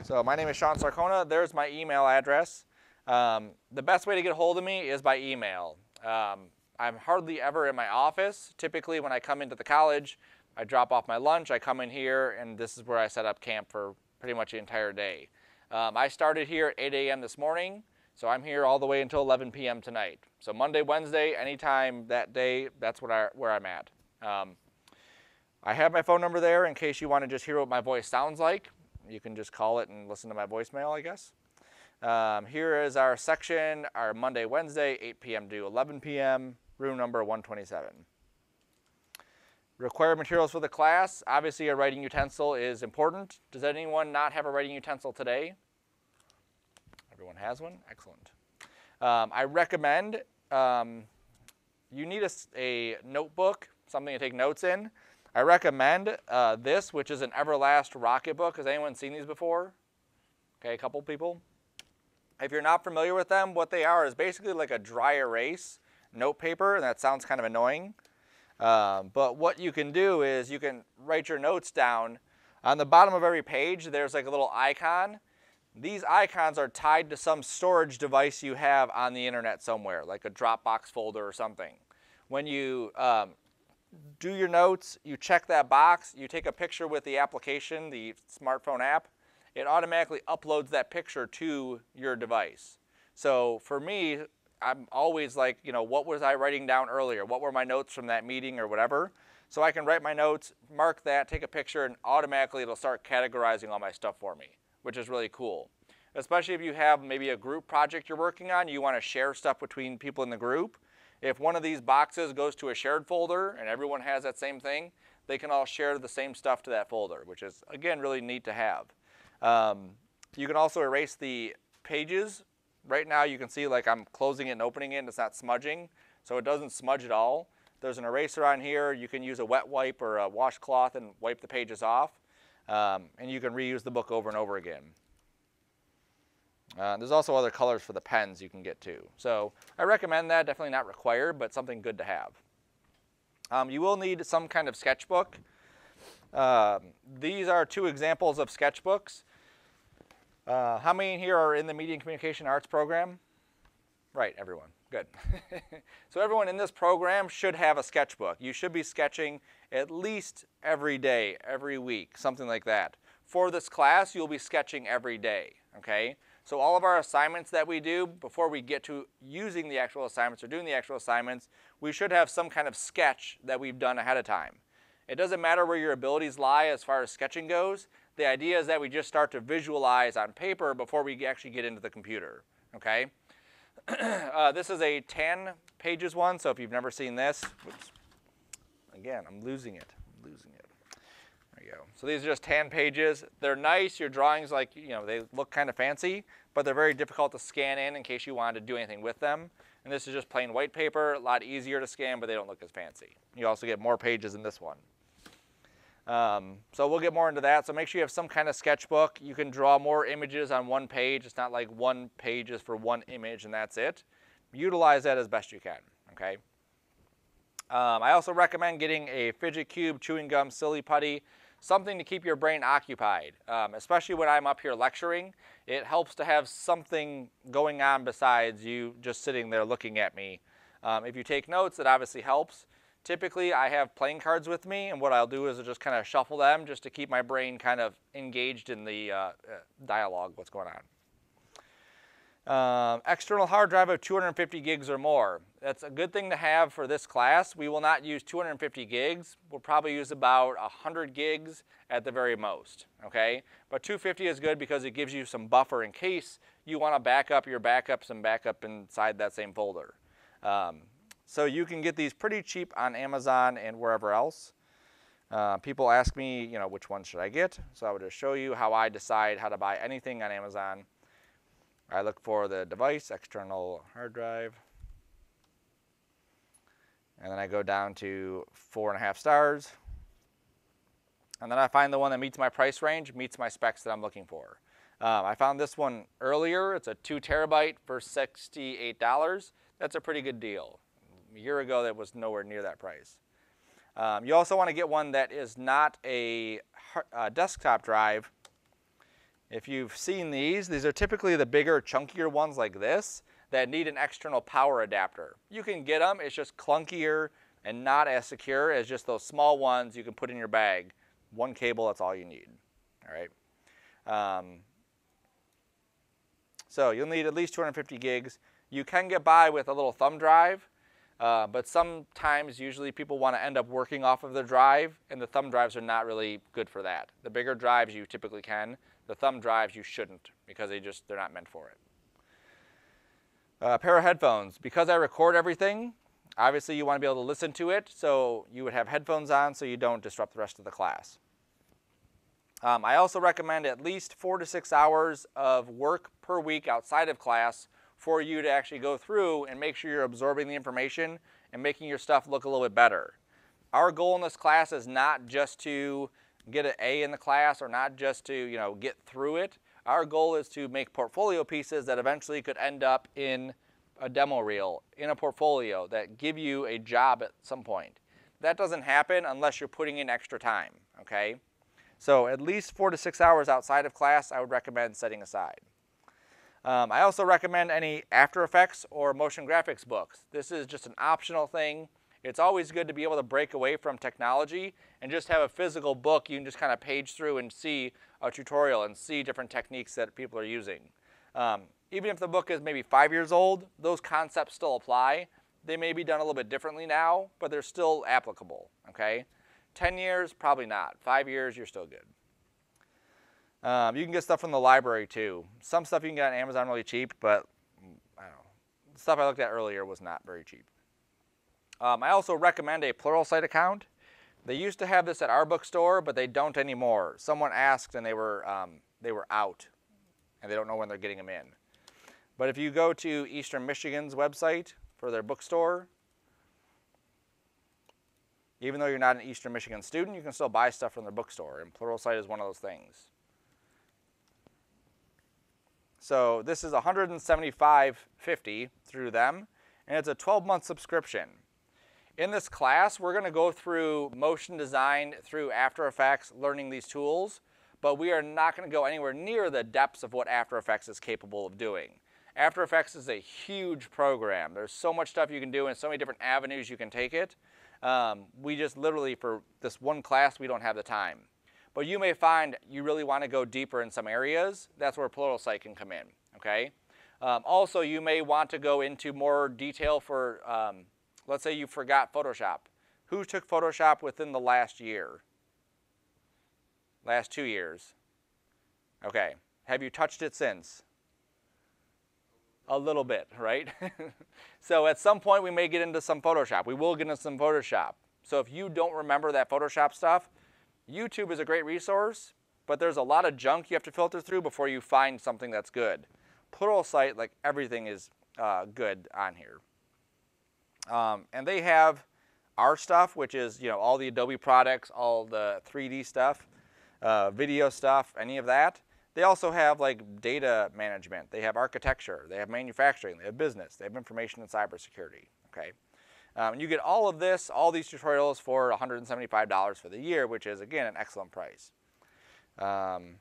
So my name is Sean Sarcona. There's my email address. The best way to get a hold of me is by email. I'm hardly ever in my office. Typically when I come into the college, I drop off my lunch, I come in here, and this is where I set up camp for pretty much the entire day. I started here at 8 a.m. this morning, so I'm here all the way until 11 p.m. tonight. So Monday, Wednesday, anytime that day, that's where I'm at. I have my phone number there in case you want to just hear what my voice sounds like. You can just call it and listen to my voicemail, I guess. Here is our section, our Monday, Wednesday, 8 p.m. to 11 p.m., room number 127. Required materials for the class. Obviously, a writing utensil is important. Does anyone not have a writing utensil today? Everyone has one? Excellent. I recommend you need a notebook, something to take notes in. I recommend this, which is an Everlast Rocket book. Has anyone seen these before? Okay, a couple people. If you're not familiar with them, what they are is basically like a dry erase note paper, and that sounds kind of annoying. But what you can do is you can write your notes down. On the bottom of every page, there's like a little icon. These icons are tied to some storage device you have on the internet somewhere, like a Dropbox folder or something. When you do your notes, you check that box, you take a picture with the application, the smartphone app, it automatically uploads that picture to your device. So for me, I'm always like, you know, what was I writing down earlier? What were my notes from that meeting or whatever? So I can write my notes, mark that, take a picture, and automatically it'll start categorizing all my stuff for me, which is really cool. Especially if you have maybe a group project you're working on, you want to share stuff between people in the group. If one of these boxes goes to a shared folder and everyone has that same thing, they can all share the same stuff to that folder, which is, again, really neat to have. You can also erase the pages. Right now you can see like I'm closing it and opening it and it's not smudging, so it doesn't smudge at all. There's an eraser on here. You can use a wet wipe or a washcloth and wipe the pages off, and you can reuse the book over and over again. There's also other colors for the pens you can get too. So I recommend that, definitely not required, but something good to have. You will need some kind of sketchbook. These are two examples of sketchbooks. How many in here are in the Media and Communication Arts program? Right, everyone. Good. So everyone in this program should have a sketchbook. You should be sketching at least every day, every week, something like that. For this class, you'll be sketching every day, okay? So all of our assignments that we do, before we get to using the actual assignments or doing the actual assignments, we should have some kind of sketch that we've done ahead of time. It doesn't matter where your abilities lie as far as sketching goes. The idea is that we just start to visualize on paper before we actually get into the computer, okay? This is a 10 pages one, so if you've never seen this, whoops, again, I'm losing it. There you go. So these are just 10 pages. They're nice. Your drawings, like, you know, they look kind of fancy, but they're very difficult to scan in case you wanted to do anything with them. And this is just plain white paper, a lot easier to scan, but they don't look as fancy. You also get more pages in this one. So we'll get more into that. So make sure you have some kind of sketchbook. You can draw more images on one page. It's not like one page is for one image and that's it. Utilize that as best you can, okay? I also recommend getting a fidget cube, chewing gum, silly putty, something to keep your brain occupied. Especially when I'm up here lecturing, it helps to have something going on besides you just sitting there looking at me. If you take notes, it obviously helps. Typically, I have playing cards with me, and what I'll do is I'll just kind of shuffle them just to keep my brain kind of engaged in the dialogue, what's going on. External hard drive of 250 gigs or more. That's a good thing to have for this class. We will not use 250 gigs. We'll probably use about 100 gigs at the very most, okay? But 250 is good because it gives you some buffer in case you want to back up your backups and backup inside that same folder. So you can get these pretty cheap on Amazon and wherever else. People ask me, you know, which one should I get? So I would just show you how I decide how to buy anything on Amazon. I look for the device, external hard drive. And then I go down to 4.5 stars. And then I find the one that meets my price range, meets my specs that I'm looking for. I found this one earlier. It's a 2 terabyte for $68. That's a pretty good deal. A year ago, that was nowhere near that price. You also want to get one that is not a desktop drive. If you've seen these are typically the bigger, chunkier ones like this that need an external power adapter. You can get them, it's just clunkier and not as secure as just those small ones you can put in your bag. One cable, that's all you need. All right. So you'll need at least 250 gigs. You can get by with a little thumb drive, but sometimes, usually people want to end up working off of their drive, and the thumb drives are not really good for that. The bigger drives you typically can. The thumb drives you shouldn't, because they're not meant for it. A pair of headphones. Because I record everything, obviously you want to be able to listen to it, so you would have headphones on so you don't disrupt the rest of the class. I also recommend at least 4 to 6 hours of work per week outside of class for you to actually go through and make sure you're absorbing the information and making your stuff look a little bit better. Our goal in this class is not just to get an A in the class or not just to get through it. Our goal is to make portfolio pieces that eventually could end up in a demo reel, in a portfolio that give you a job at some point. That doesn't happen unless you're putting in extra time, okay? So at least 4 to 6 hours outside of class I would recommend setting aside. I also recommend any After Effects or motion graphics books. This is just an optional thing. It's always good to be able to break away from technology and just have a physical book you can just kind of page through and see a tutorial and see different techniques that people are using. Even if the book is maybe 5 years old, those concepts still apply. They may be done a little bit differently now, but they're still applicable, okay? 10 years, probably not. 5 years, you're still good. You can get stuff from the library too. Some stuff you can get on Amazon really cheap, but I don't know. The stuff I looked at earlier was not very cheap. I also recommend a Pluralsight account. They used to have this at our bookstore, but they don't anymore. Someone asked and they were out, and they don't know when they're getting them in. But if you go to Eastern Michigan's website for their bookstore, even though you're not an Eastern Michigan student, you can still buy stuff from their bookstore, and Pluralsight is one of those things. So this is $175.50 through them, and it's a 12-month subscription. In this class, we're going to go through motion design through After Effects, learning these tools, but we are not going to go anywhere near the depths of what After Effects is capable of doing. After Effects is a huge program. There's so much stuff you can do and so many different avenues you can take it. We just literally, for this one class, we don't have the time. But you may find you really want to go deeper in some areas. That's where Pluralsight can come in, okay? Also, you may want to go into more detail for, let's say you forgot Photoshop. Who took Photoshop within the last year? Last 2 years? Okay. Have you touched it since? A little bit, right? So at some point we may get into some Photoshop. We will get into some Photoshop. So if you don't remember that Photoshop stuff, YouTube is a great resource, but there's a lot of junk you have to filter through before you find something that's good. Pluralsight, like everything is good on here. And they have our stuff, which is all the Adobe products, all the 3D stuff, video stuff, any of that. They also have like data management. They have architecture. They have manufacturing. They have business. They have information and cybersecurity. Okay, and you get all of this, all these tutorials for $175 for the year, which is again an excellent price. And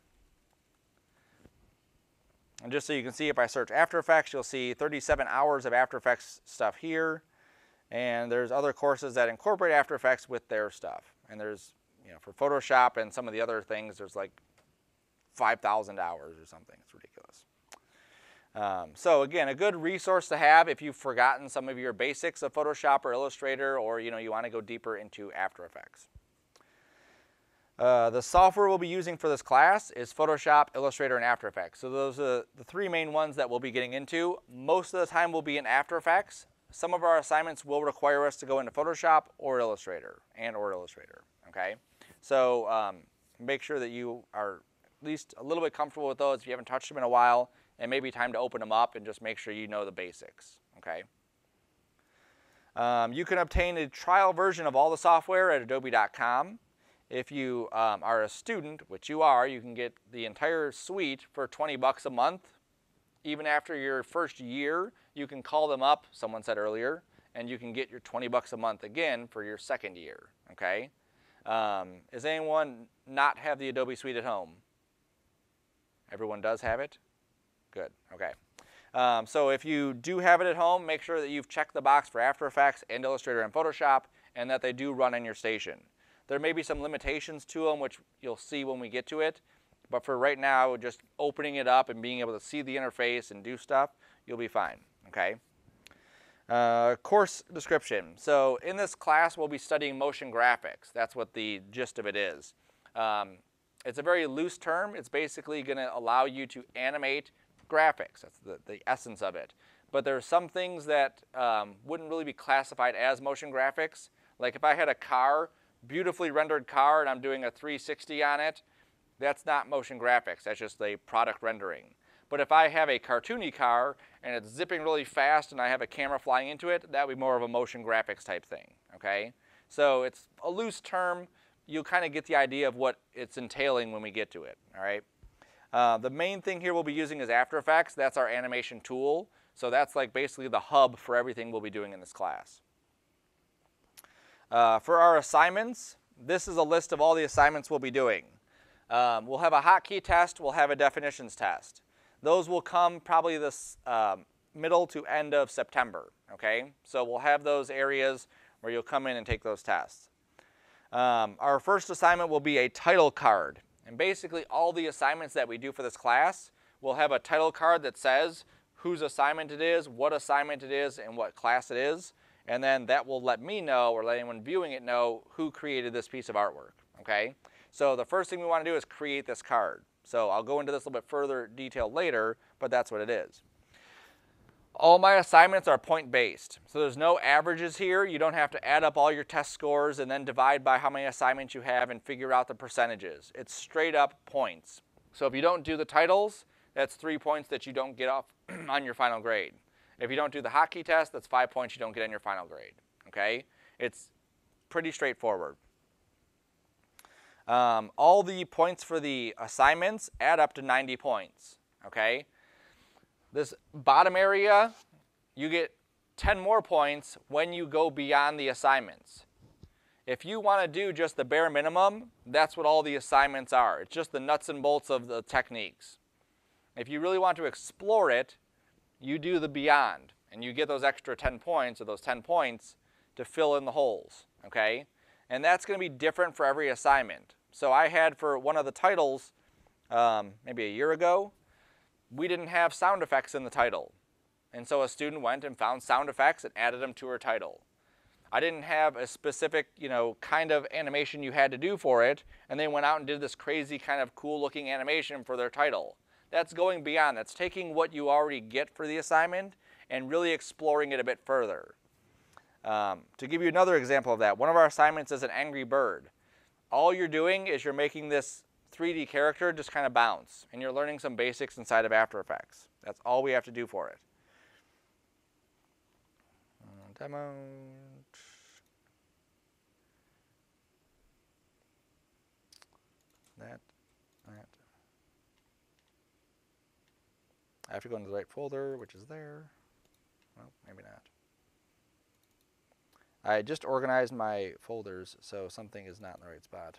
just so you can see, if I search After Effects, you'll see 37 hours of After Effects stuff here. And there's other courses that incorporate After Effects with their stuff. And there's, for Photoshop and some of the other things, there's like 5,000 hours or something. It's ridiculous. So again, a good resource to have if you've forgotten some of your basics of Photoshop or Illustrator, or you want to go deeper into After Effects. The software we'll be using for this class is Photoshop, Illustrator, and After Effects. So those are the three main ones that we'll be getting into. Most of the time we'll be in After Effects. Some of our assignments will require us to go into Photoshop or Illustrator, okay? So make sure that you are at least a little bit comfortable with those if you haven't touched them in a while, and maybe time to open them up and just make sure you know the basics, okay? You can obtain a trial version of all the software at adobe.com. If you are a student, which you are, you can get the entire suite for 20 bucks a month. Even after your first year, you can call them up, someone said earlier, and you can get your 20 bucks a month again for your second year, okay? Does anyone not have the Adobe suite at home? Everyone does have it? Good, okay. So if you do have it at home, make sure that you've checked the box for After Effects and Illustrator and Photoshop, and that they do run in your station. There may be some limitations to them, which you'll see when we get to it, but for right now, just opening it up and being able to see the interface and do stuff, you'll be fine, okay? Course description. So in this class, we'll be studying motion graphics. That's what the gist of it is. It's a very loose term. It's basically going to allow you to animate graphics. That's the essence of it. But there are some things that wouldn't really be classified as motion graphics. Like if I had a car, beautifully rendered car, and I'm doing a 360 on it, that's not motion graphics. That's just a product rendering. But if I have a cartoony car and it's zipping really fast and I have a camera flying into it, that would be more of a motion graphics type thing, okay? So it's a loose term. You'll kind of get the idea of what it's entailing when we get to it, all right? The main thing here we'll be using is After Effects. That's our animation tool. So that's like basically the hub for everything we'll be doing in this class. For our assignments, this is a list of all the assignments we'll be doing. We'll have a hotkey test. We'll have a definitions test. Those will come probably this middle to end of September, okay? So we'll have those areas where you'll come in and take those tests. Our first assignment will be a title card. And basically all the assignments that we do for this class will have a title card that says whose assignment it is, what assignment it is, and what class it is. And then that will let me know, or let anyone viewing it know, who created this piece of artwork, okay? So the first thing we want to do is create this card. So I'll go into this a little bit further detail later, but that's what it is. All my assignments are point-based. So there's no averages here. You don't have to add up all your test scores and then divide by how many assignments you have and figure out the percentages. It's straight up points. So if you don't do the titles, that's 3 points that you don't get off on your final grade. If you don't do the hotkey test, that's 5 points you don't get on your final grade, okay? It's pretty straightforward. All the points for the assignments add up to 90 points, okay? This bottom area, you get 10 more points when you go beyond the assignments. If you want to do just the bare minimum, that's what all the assignments are. It's just the nuts and bolts of the techniques. If you really want to explore it, you do the beyond, and you get those extra 10 points, or those 10 points, to fill in the holes, okay? And that's going to be different for every assignment. So I had for one of the titles, maybe a year ago, we didn't have sound effects in the title. And so a student went and found sound effects and added them to her title. I didn't have a specific, kind of animation you had to do for it, and they went out and did this crazy kind of cool looking animation for their title. That's going beyond. That's taking what you already get for the assignment and really exploring it a bit further. To give you another example of that, one of our assignments is an angry bird. All you're doing is you're making this 3D character just kind of bounce, and you're learning some basics inside of After Effects. That's all we have to do for it. Demo. That. I have to go into the right folder, which is there. Well, maybe not. I just organized my folders, so something is not in the right spot.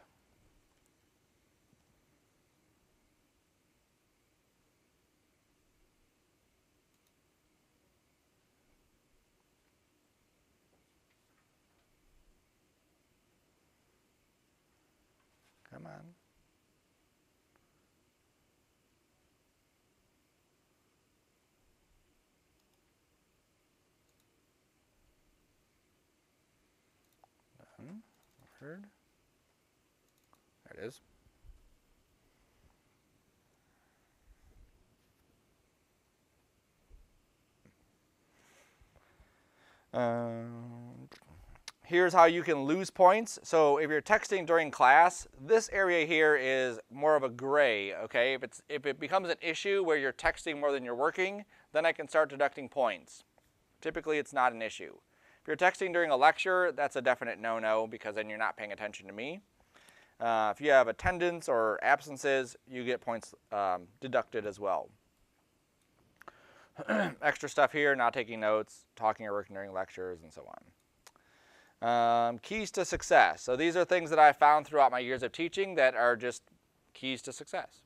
Come on. Heard. There it is. Here's how you can lose points. So if you're texting during class, this area here is more of a gray, okay? If it becomes an issue where you're texting more than you're working, then I can start deducting points. Typically, it's not an issue. If you're texting during a lecture, that's a definite no-no because then you're not paying attention to me. If you have attendance or absences, you get points deducted as well. Extra stuff here, not taking notes, talking or working during lectures, and so on. Keys to success. So these are things that I found throughout my years of teaching that are just keys to success.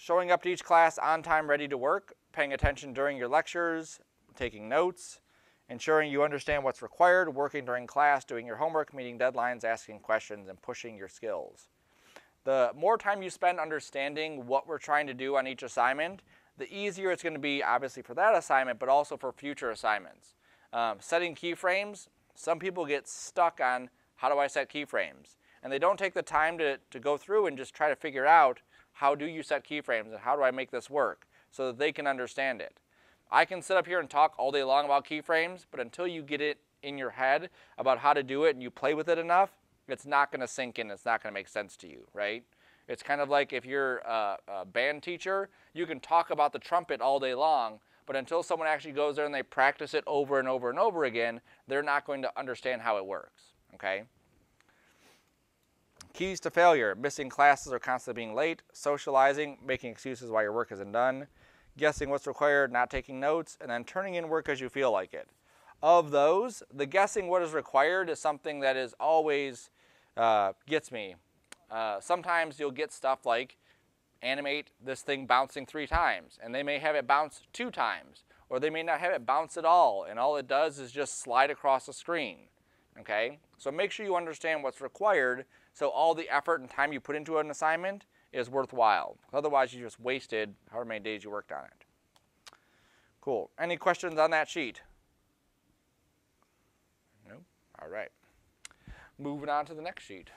showing up to each class on time, ready to work, paying attention during your lectures, taking notes, ensuring you understand what's required, working during class, doing your homework, meeting deadlines, asking questions, and pushing your skills. The more time you spend understanding what we're trying to do on each assignment, the easier it's going to be, obviously, for that assignment, but also for future assignments. Setting keyframes, some people get stuck on how do I set keyframes? And they don't take the time to go through and just try to figure out how do you set keyframes and how do I make this work so that they can understand it. I can sit up here and talk all day long about keyframes, but until you get it in your head about how to do it and you play with it enough, it's not going to sink in, it's not going to make sense to you, right? It's kind of like if you're a band teacher, you can talk about the trumpet all day long, but until someone actually goes there and they practice it over and over and over again, they're not going to understand how it works, okay? Keys to failure: missing classes or constantly being late, socializing, making excuses why your work isn't done, guessing what's required, not taking notes, and then turning in work as you feel like it. Of those, the guessing what is required is something that is always gets me. Sometimes you'll get stuff like animate this thing bouncing 3 times, and they may have it bounce 2 times, or they may not have it bounce at all, and all it does is just slide across the screen, okay? So make sure you understand what's required so all the effort and time you put into an assignment is worthwhile. Otherwise, you just wasted however many days you worked on it. Cool. Any questions on that sheet? No? All right. Moving on to the next sheet.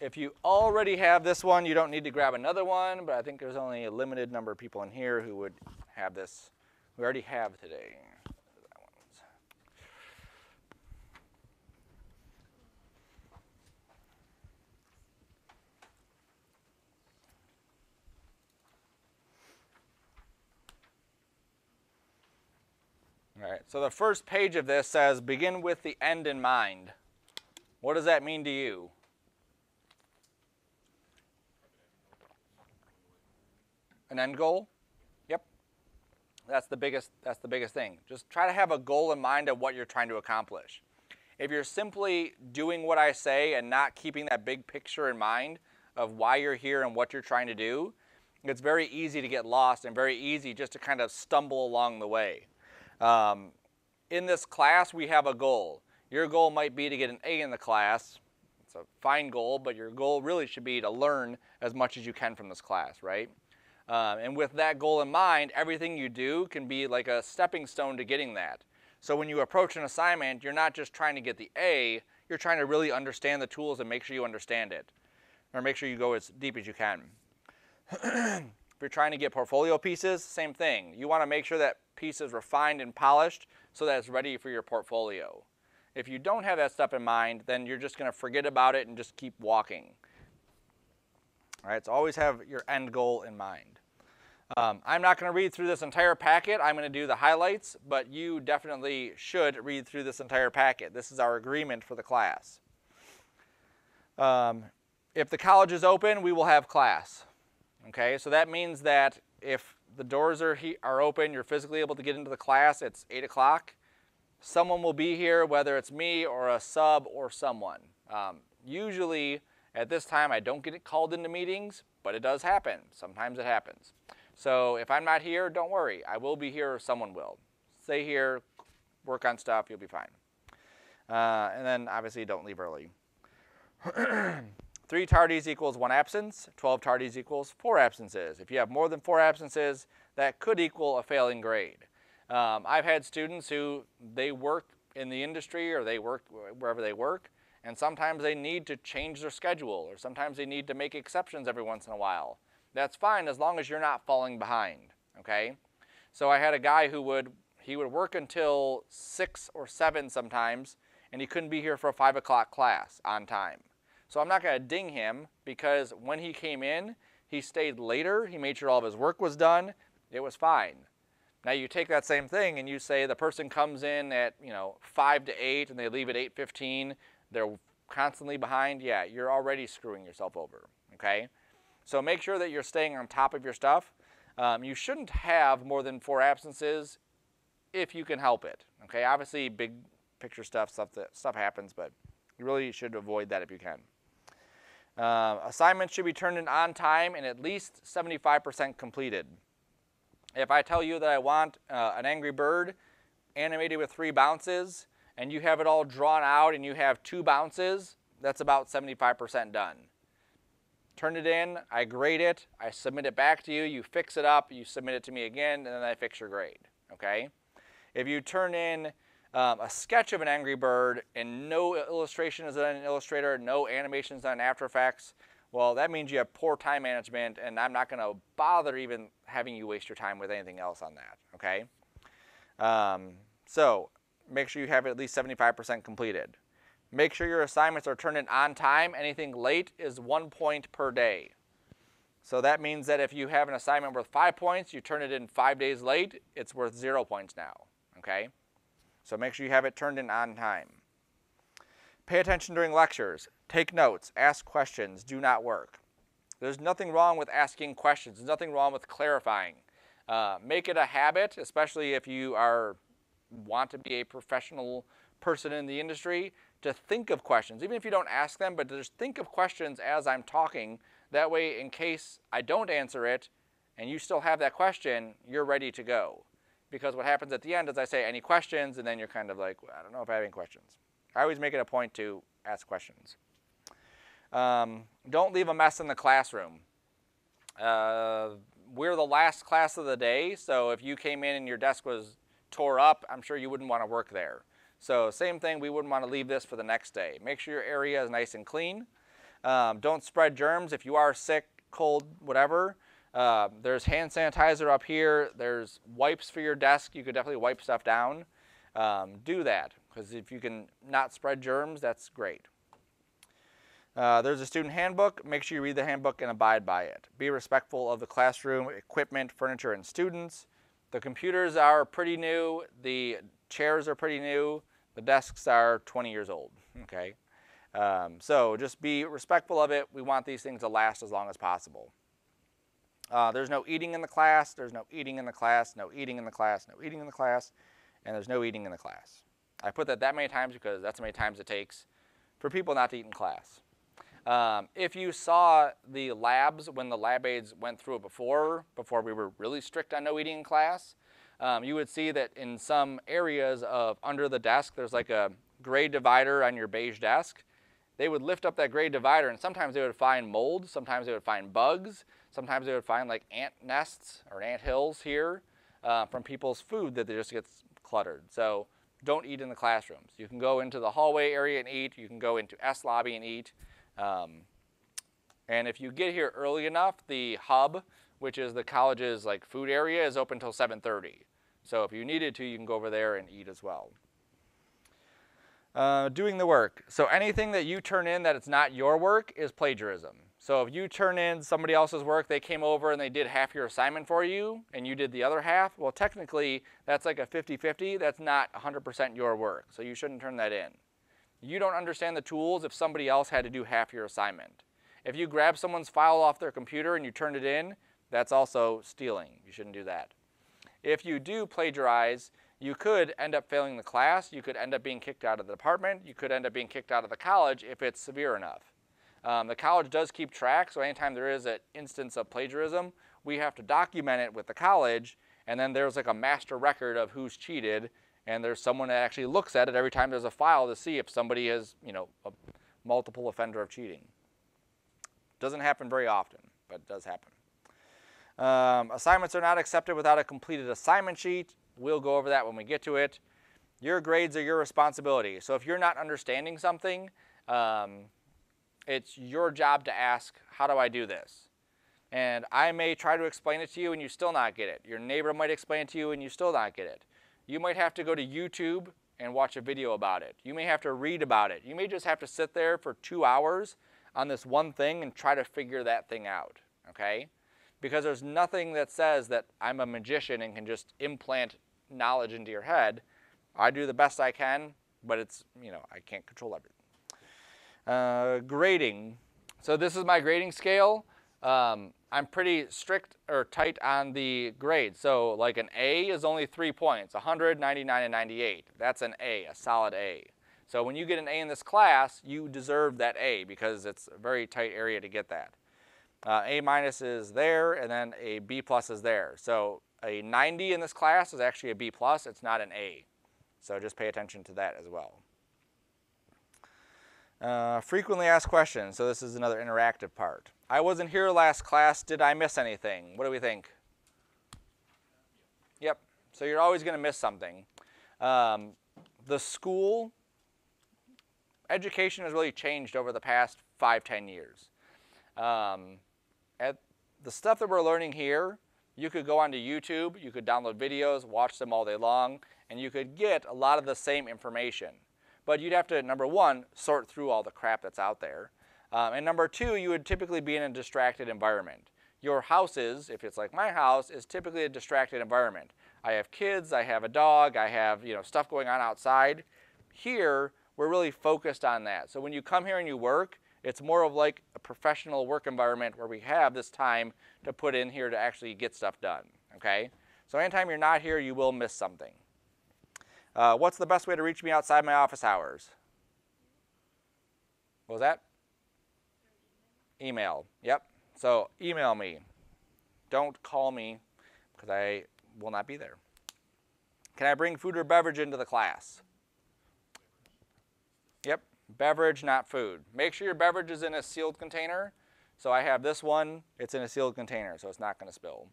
If you already have this one, you don't need to grab another one, but I think there's only a limited number of people in here who would have this. We already have today. All right, so the first page of this says, begin with the end in mind. What does that mean to you? An end goal? Yep. That's the biggest thing. Just try to have a goal in mind of what you're trying to accomplish. If you're simply doing what I say and not keeping that big picture in mind of why you're here and what you're trying to do, it's very easy to get lost and very easy just to kind of stumble along the way. In this class, we have a goal. Your goal might be to get an A in the class. It's a fine goal, but your goal really should be to learn as much as you can from this class, right? And with that goal in mind, everything you do can be like a stepping stone to getting that. So when you approach an assignment, you're not just trying to get the A, you're trying to really understand the tools and make sure you understand it. Or make sure you go as deep as you can. If you're trying to get portfolio pieces, same thing. You want to make sure that piece is refined and polished so that it's ready for your portfolio. If you don't have that stuff in mind, then you're just going to forget about it and just keep walking. All right, so always have your end goal in mind. I'm not going to read through this entire packet. I'm going to do the highlights, but you definitely should read through this entire packet. This is our agreement for the class. If the college is open, we will have class. Okay, so that means that if the doors are open, you're physically able to get into the class, it's 8 o'clock. Someone will be here, whether it's me or a sub or someone. Usually at this time, I don't get called into meetings, but it does happen. Sometimes it happens. So if I'm not here, don't worry. I will be here or someone will. Stay here, work on stuff, you'll be fine. And then obviously don't leave early. 3 tardies equals 1 absence. 12 tardies equals 4 absences. If you have more than 4 absences, that could equal a failing grade. I've had students who they work in the industry or they work wherever they work, and sometimes they need to change their schedule or sometimes they need to make exceptions every once in a while. That's fine as long as you're not falling behind, okay? So I had a guy who would work until 6 or 7 sometimes, and he couldn't be here for a 5 o'clock class on time. So I'm not going to ding him because when he came in, he stayed later. He made sure all of his work was done. It was fine. Now you take that same thing and you say the person comes in at 5 to 8 and they leave at 8:15. They're constantly behind. Yeah, you're already screwing yourself over. Okay, so make sure that you're staying on top of your stuff. You shouldn't have more than 4 absences if you can help it. Okay, obviously big picture stuff happens, but you really should avoid that if you can. Assignments should be turned in on time and at least 75% completed. If I tell you that I want an Angry Bird animated with 3 bounces, and you have it all drawn out and you have 2 bounces, that's about 75% done. Turn it in, I grade it, I submit it back to you, you fix it up, you submit it to me again, and then I fix your grade, okay? If you turn in a sketch of an Angry Bird and no illustration is done in Illustrator, no animation is done in After Effects, well, that means you have poor time management, and I'm not going to bother even having you waste your time with anything else on that, okay? So make sure you have it at least 75% completed. Make sure your assignments are turned in on time. Anything late is 1 point per day. So that means that if you have an assignment worth 5 points, you turn it in 5 days late, it's worth 0 points now, okay? So make sure you have it turned in on time. Pay attention during lectures. Take notes. Ask questions. Do not work. There's nothing wrong with asking questions. There's nothing wrong with clarifying. Make it a habit, especially if you want to be a professional person in the industry, to think of questions. Even if you don't ask them, but just think of questions as I'm talking. That way, in case I don't answer it and you still have that question, you're ready to go. Because what happens at the end is I say, any questions? And then you're kind of like, well, I don't know if I have any questions. I always make it a point to ask questions. Don't leave a mess in the classroom. We're the last class of the day, so if you came in and your desk was tore up, I'm sure you wouldn't want to work there. So same thing, we wouldn't want to leave this for the next day. Make sure your area is nice and clean. Don't spread germs. If you are sick, cold, whatever, there's hand sanitizer up here. There's wipes for your desk. You could definitely wipe stuff down. Do that, because if you can not spread germs, that's great. There's a student handbook. Make sure you read the handbook and abide by it. Be respectful of the classroom, equipment, furniture, and students. The computers are pretty new. The chairs are pretty new. The desks are 20 years old, okay? So just be respectful of it. We want these things to last as long as possible. There's no eating in the class. There's no eating in the class. No eating in the class. No eating in the class. And there's no eating in the class. I put that many times because that's how many times it takes for people not to eat in class. If you saw the labs when the lab aides went through it before we were really strict on no eating in class, you would see that in some areas of under the desk, there's like a grade divider on your beige desk. They would lift up that grade divider, and sometimes they would find mold, sometimes they would find bugs, sometimes they would find like ant nests or ant hills here from people's food that just gets cluttered. So don't eat in the classrooms. You can go into the hallway area and eat. You can go into S lobby and eat. And if you get here early enough, the hub, which is the college's like food area, is open until 7:30. So if you needed to, you can go over there and eat as well. Doing the work. So anything that you turn in that it's not your work is plagiarism. So if you turn in somebody else's work, they came over and they did half your assignment for you, and you did the other half, well, technically, that's like a 50-50. That's not 100% your work, so you shouldn't turn that in. You don't understand the tools if somebody else had to do half your assignment. If you grab someone's file off their computer and you turn it in, that's also stealing. You shouldn't do that. If you do plagiarize, you could end up failing the class. You could end up being kicked out of the department. You could end up being kicked out of the college if it's severe enough. The college does keep track, so anytime there is an instance of plagiarism, we have to document it with the college, and then there's like a master record of who's cheated, and there's someone that actually looks at it every time there's a file to see if somebody is, you know, a multiple offender of cheating. Doesn't happen very often, but it does happen. Assignments are not accepted without a completed assignment sheet. We'll go over that when we get to it. Your grades are your responsibility. So if you're not understanding something, it's your job to ask, how do I do this? And I may try to explain it to you and you still not get it. Your neighbor might explain it to you and you still not get it. You might have to go to YouTube and watch a video about it. You may have to read about it. You may just have to sit there for 2 hours on this one thing and try to figure that thing out, okay? Because there's nothing that says that I'm a magician and can just implant knowledge into your head. I do the best I can, but it's, you know, I can't control everything. Grading. So this is my grading scale. I'm pretty strict or tight on the grade. So like an A is only 3 points, 100, 99, and 98. That's an A, a solid A. So when you get an A in this class, you deserve that A because it's a very tight area to get that. A minus is there, and then a B plus is there. So a 90 in this class is actually a B plus. It's not an A. So just pay attention to that as well. Frequently asked questions. So this is another interactive part. I wasn't here last class. Did I miss anything? What do we think? Yep. So you're always going to miss something. The school education has really changed over the past 5-10 years. At the stuff that we're learning here, you could go onto YouTube, you could download videos, watch them all day long, and you could get a lot of the same information. But you'd have to, number one, sort through all the crap that's out there. And number two, you would typically be in a distracted environment. Your house is, if it's like my house, is typically a distracted environment. I have kids, I have a dog, I have stuff going on outside. Here, we're really focused on that. So when you come here and you work, it's more of like a professional work environment where we have this time to put in here to actually get stuff done, okay? So anytime you're not here, you will miss something. What's the best way to reach me outside my office hours? What was that? Email, yep. So email me. Don't call me because I will not be there. Can I bring food or beverage into the class? Yep. Beverage, not food. Make sure your beverage is in a sealed container. So I have this one. It's in a sealed container, so it's not going to spill.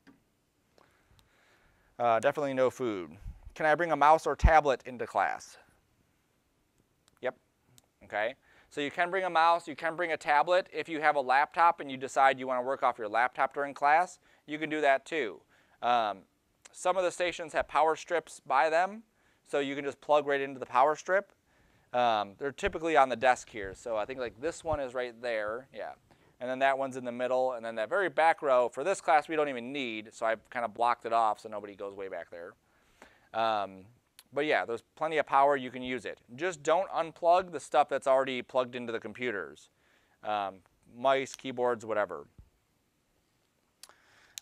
Definitely no food. Can I bring a mouse or tablet into class? Yep. Okay. So you can bring a mouse. You can bring a tablet. If you have a laptop and you decide you want to work off your laptop during class, you can do that too. Some of the stations have power strips by them, so you can just plug right into the power strip. They're typically on the desk here, so I think like this one is right there, yeah. And then that one's in the middle, and then that very back row, for this class we don't even need, so I've kind of blocked it off so nobody goes way back there. But yeah, there's plenty of power, you can use it. Just don't unplug the stuff that's already plugged into the computers. Mice, keyboards, whatever.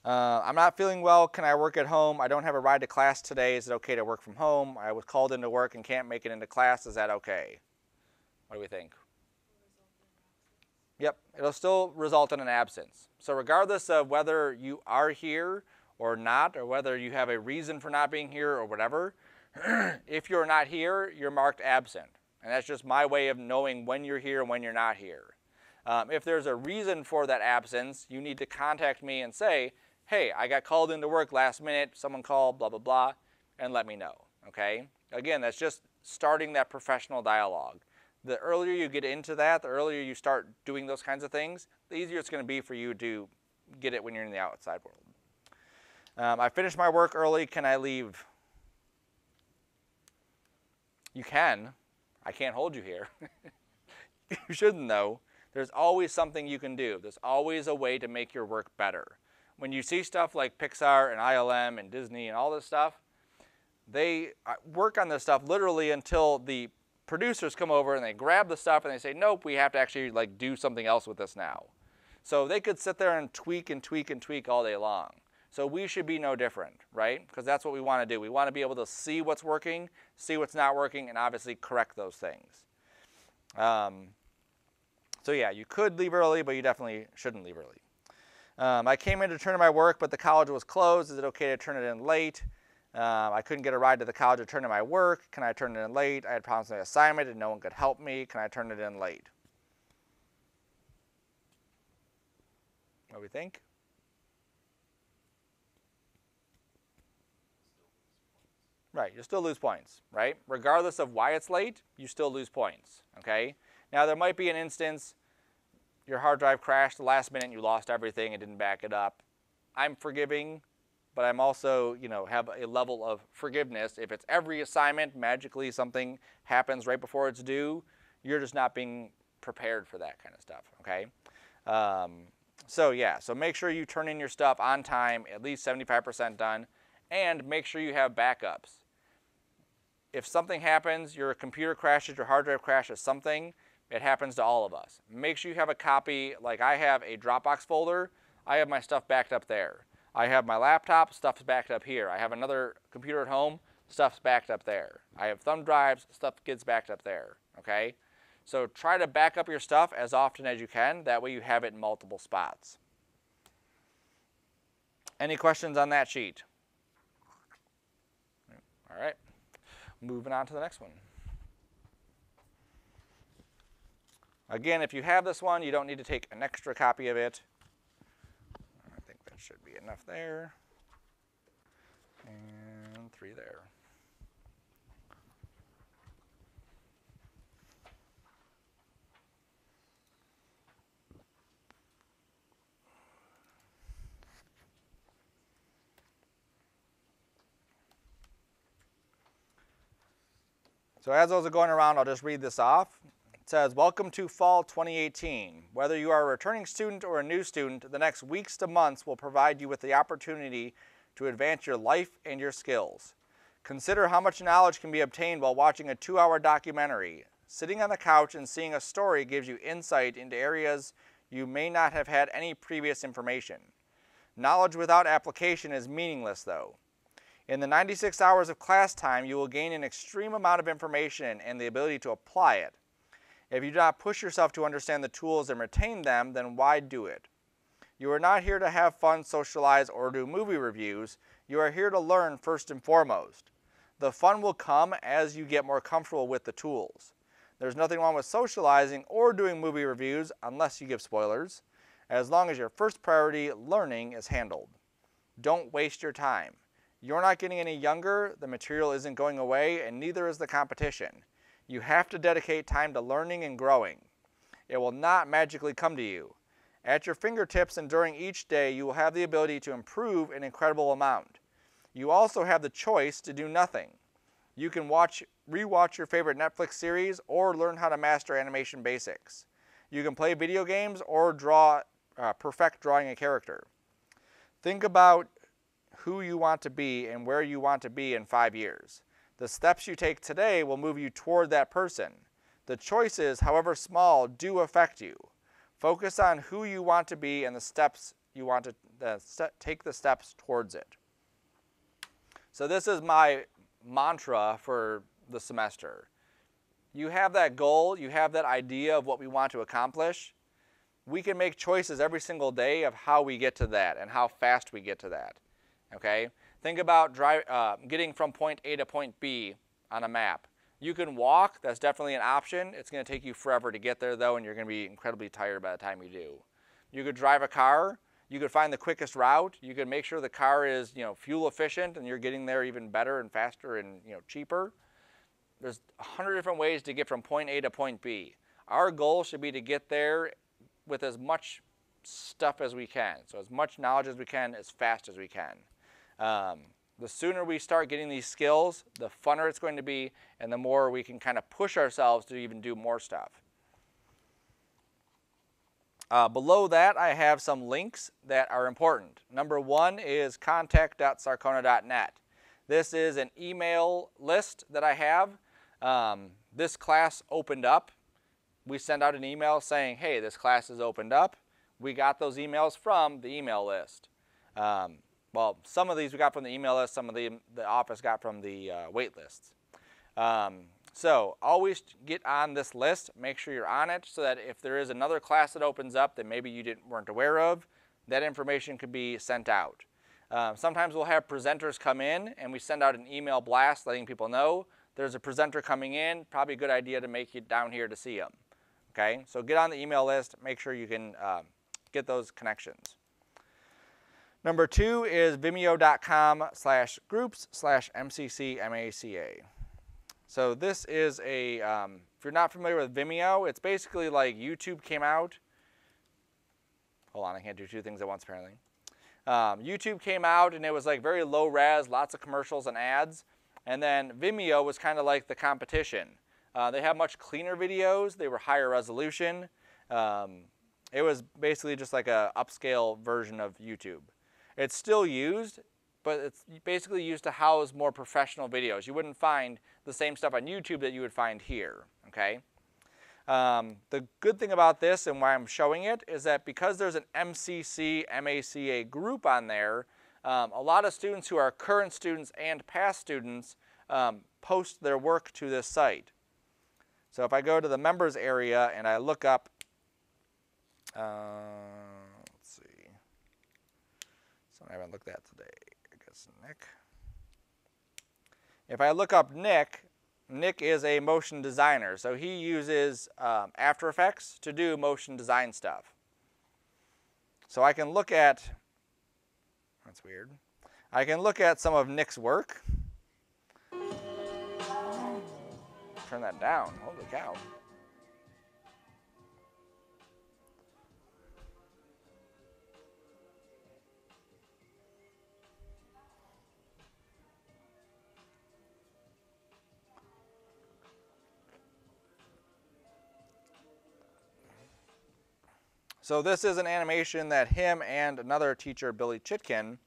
I'm not feeling well. Can I work at home? I don't have a ride to class today. Is it okay to work from home? I was called into work and can't make it into class. Is that okay? What do we think? Yep, it'll still result in an absence. So regardless of whether you are here or not, or whether you have a reason for not being here or whatever, if you're not here, you're marked absent. And that's just my way of knowing when you're here and when you're not here. If there's a reason for that absence, you need to contact me and say, hey, I got called into work last minute, someone called, blah, blah, blah, and let me know, okay? Again, that's just starting that professional dialogue. The earlier you get into that, the earlier you start doing those kinds of things, the easier it's going to be for you to get it when you're in the outside world. I finished my work early. Can I leave? You can. I can't hold you here. You shouldn't, though. There's always something you can do. There's always a way to make your work better. When you see stuff like Pixar and ILM and Disney and all this stuff, they work on this stuff literally until the producers come over and they grab the stuff and they say, nope, we have to actually like do something else with this now. So they could sit there and tweak and tweak and tweak all day long. So we should be no different, right? Because that's what we want to do. We want to be able to see what's working, see what's not working, and obviously correct those things. So yeah, you could leave early, but you definitely shouldn't leave early. I came in to turn in my work, but the college was closed. Is it okay to turn it in late? I couldn't get a ride to the college to turn in my work. Can I turn it in late? I had problems with my assignment and no one could help me. Can I turn it in late? What do we think? Right, you still lose points, right? Regardless of why it's late, you still lose points, okay? Now, there might be an instance your hard drive crashed the last minute and you lost everything and didn't back it up. I'm forgiving, but I'm also, have a level of forgiveness. If it's every assignment, magically something happens right before it's due, you're just not being prepared for that kind of stuff, okay? So make sure you turn in your stuff on time, at least 75% done, and make sure you have backups. If something happens, your computer crashes, your hard drive crashes, something, it happens to all of us. Make sure you have a copy. Like I have a Dropbox folder. I have my stuff backed up there. I have my laptop, stuff's backed up here. I have another computer at home, stuff's backed up there. I have thumb drives, stuff gets backed up there, okay? So try to back up your stuff as often as you can. That way you have it in multiple spots. Any questions on that sheet? All right, moving on to the next one. Again, if you have this one, you don't need to take an extra copy of it. I think that should be enough there. And 3 there. So as those are going around, I'll just read this off. It says, welcome to fall 2018. Whether you are a returning student or a new student, the next weeks to months will provide you with the opportunity to advance your life and your skills. Consider how much knowledge can be obtained while watching a 2-hour documentary. Sitting on the couch and seeing a story gives you insight into areas you may not have had any previous information. Knowledge without application is meaningless, though. In the 96 hours of class time, you will gain an extreme amount of information and the ability to apply it. If you do not push yourself to understand the tools and retain them, then why do it? You are not here to have fun, socialize, or do movie reviews. You are here to learn first and foremost. The fun will come as you get more comfortable with the tools. There's nothing wrong with socializing or doing movie reviews unless you give spoilers, as long as your first priority, learning, is handled. Don't waste your time. You're not getting any younger, the material isn't going away, and neither is the competition. You have to dedicate time to learning and growing. It will not magically come to you. At your fingertips and during each day, you will have the ability to improve an incredible amount. You also have the choice to do nothing. You can rewatch your favorite Netflix series or learn how to master animation basics. You can play video games or perfect drawing a character. Think about who you want to be and where you want to be in 5 years. The steps you take today will move you toward that person. The choices, however small, do affect you. Focus on who you want to be and the steps you want to take the steps towards it. So this is my mantra for the semester. You have that goal, you have that idea of what we want to accomplish. We can make choices every single day of how we get to that and how fast we get to that. Okay? Think about getting from point A to point B on a map. You can walk, that's definitely an option. It's going to take you forever to get there though, and you're going to be incredibly tired by the time you do. You could drive a car, you could find the quickest route, you could make sure the car is, fuel efficient and you're getting there even better and faster and, cheaper. There's 100 different ways to get from point A to point B. Our goal should be to get there with as much stuff as we can. So as much knowledge as we can, as fast as we can. The sooner we start getting these skills, the funner it's going to be, and the more we can kind of push ourselves to even do more stuff. Below that, I have some links that are important. Number 1 is contact.sarcona.net. This is an email list that I have. This class opened up. We send out an email saying, hey, this class is opened up. We got those emails from the email list. Well, some of these we got from the email list, some of the office got from the wait lists. So always get on this list, make sure you're on it so that if there is another class that opens up that maybe you weren't aware of, that information could be sent out. Sometimes we'll have presenters come in and we send out an email blast letting people know there's a presenter coming in, probably a good idea to make it down here to see them. Okay, so get on the email list, make sure you can get those connections. Number 2 is vimeo.com/groups/MCCMACA. So this is a, if you're not familiar with Vimeo, it's basically like YouTube came out. Hold on, I can't do 2 things at once apparently. YouTube came out and it was like very low res, lots of commercials and ads. And then Vimeo was kind of like the competition. They have much cleaner videos. They were higher resolution. It was basically just like a upscale version of YouTube. It's still used, but it's basically used to house more professional videos. You wouldn't find the same stuff on YouTube that you would find here, okay? The good thing about this and why I'm showing it is that because there's an MCC-MACA group on there, a lot of students who are current students and past students post their work to this site. So if I go to the members area and I look up, let's see, something I haven't looked at today, I guess Nick. If I look up Nick, Nick is a motion designer, so he uses After Effects to do motion design stuff. So I can look at, that's weird, I can look at some of Nick's work. Turn that down, holy cow. So this is an animation that him and another teacher, Billy Chitkin,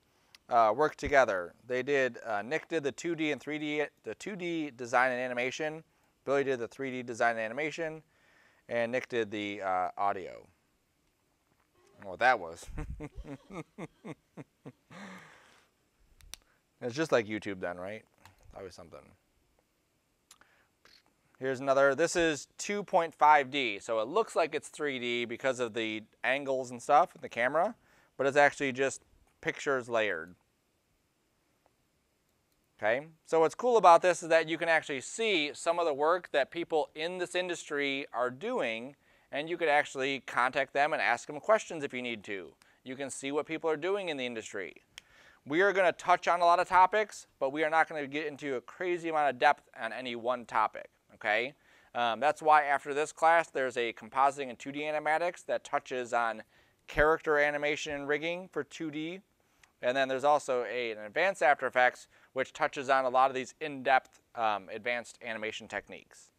worked together. They did, Nick did the 2D and 3D, the 2D design and animation. Billy did the 3D design and animation, and Nick did the audio. I don't know what that was. It's just like YouTube then, right? Always something. Here's another, this is 2.5D, so it looks like it's 3D because of the angles and stuff in the camera, but it's actually just pictures layered. Okay, so what's cool about this is that you can actually see some of the work that people in this industry are doing, and you could actually contact them and ask them questions if you need to. You can see what people are doing in the industry. We are going to touch on a lot of topics, but we are not going to get into a crazy amount of depth on any one topic. Okay, that's why after this class there's a compositing and 2D animatics that touches on character animation and rigging for 2D, and then there's also an advanced After Effects which touches on a lot of these in-depth advanced animation techniques.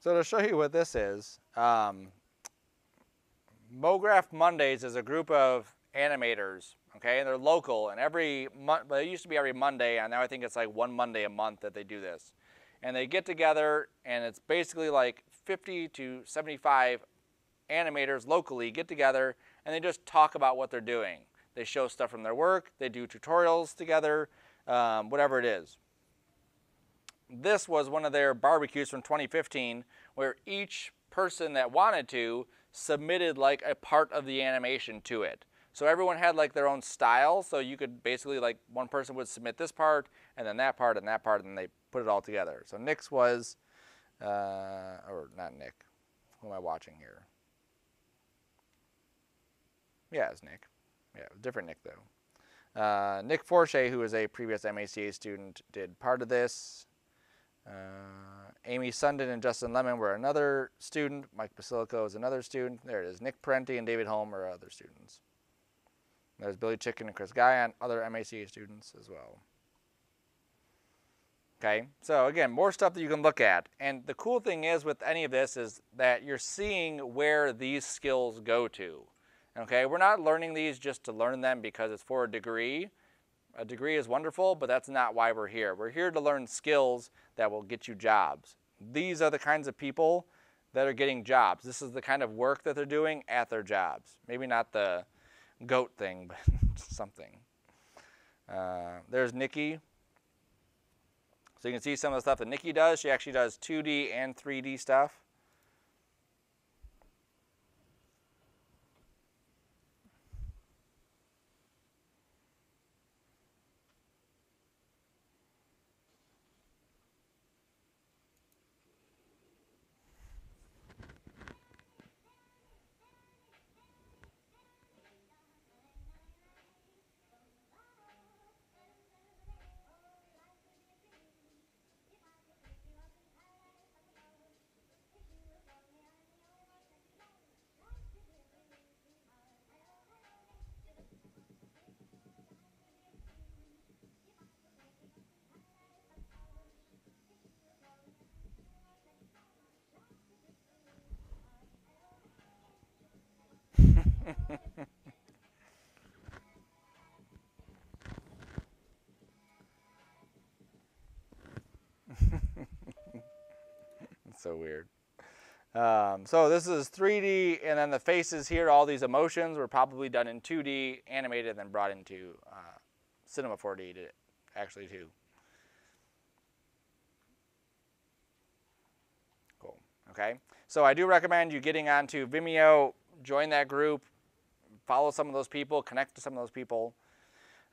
So to show you what this is, MoGraph Mondays is a group of animators, okay, and they're local, and well, it used to be every Monday, and now I think it's like one Monday a month that they do this. And they get together, and it's basically like 50 to 75 animators locally get together, and they just talk about what they're doing. They show stuff from their work, they do tutorials together, whatever it is. This was one of their barbecues from 2015 where each person that wanted to submitted like a part of the animation to it. So everyone had like their own style, so you could basically like one person would submit this part and then that part and that part, and they put it all together. So Nick's was, or not Nick, who am I watching here? Yeah, it's Nick. Yeah, different Nick though. Nick Forche, who was a previous MACA student, did part of this. Amy Sundin and Justin Lemon were another student. Mike Basilico is another student. There it is. Nick Parenti and David Holm are other students. There's Billy Chicken and Chris Guyon, other MACA students as well. Okay, so again, more stuff that you can look at. And the cool thing is with any of this is that you're seeing where these skills go to. Okay, we're not learning these just to learn them because it's for a degree. A degree is wonderful, but that's not why we're here. We're here to learn skills that will get you jobs. These are the kinds of people that are getting jobs. This is the kind of work that they're doing at their jobs. Maybe not the goat thing, but something. There's Nikki. So you can see some of the stuff that Nikki does. She actually does 2D and 3D stuff. So weird. So this is 3D, and then the faces here, all these emotions were probably done in 2D, animated, and then brought into Cinema 4D to actually do. Cool. Okay. So I do recommend you getting onto Vimeo, join that group, follow some of those people, connect to some of those people.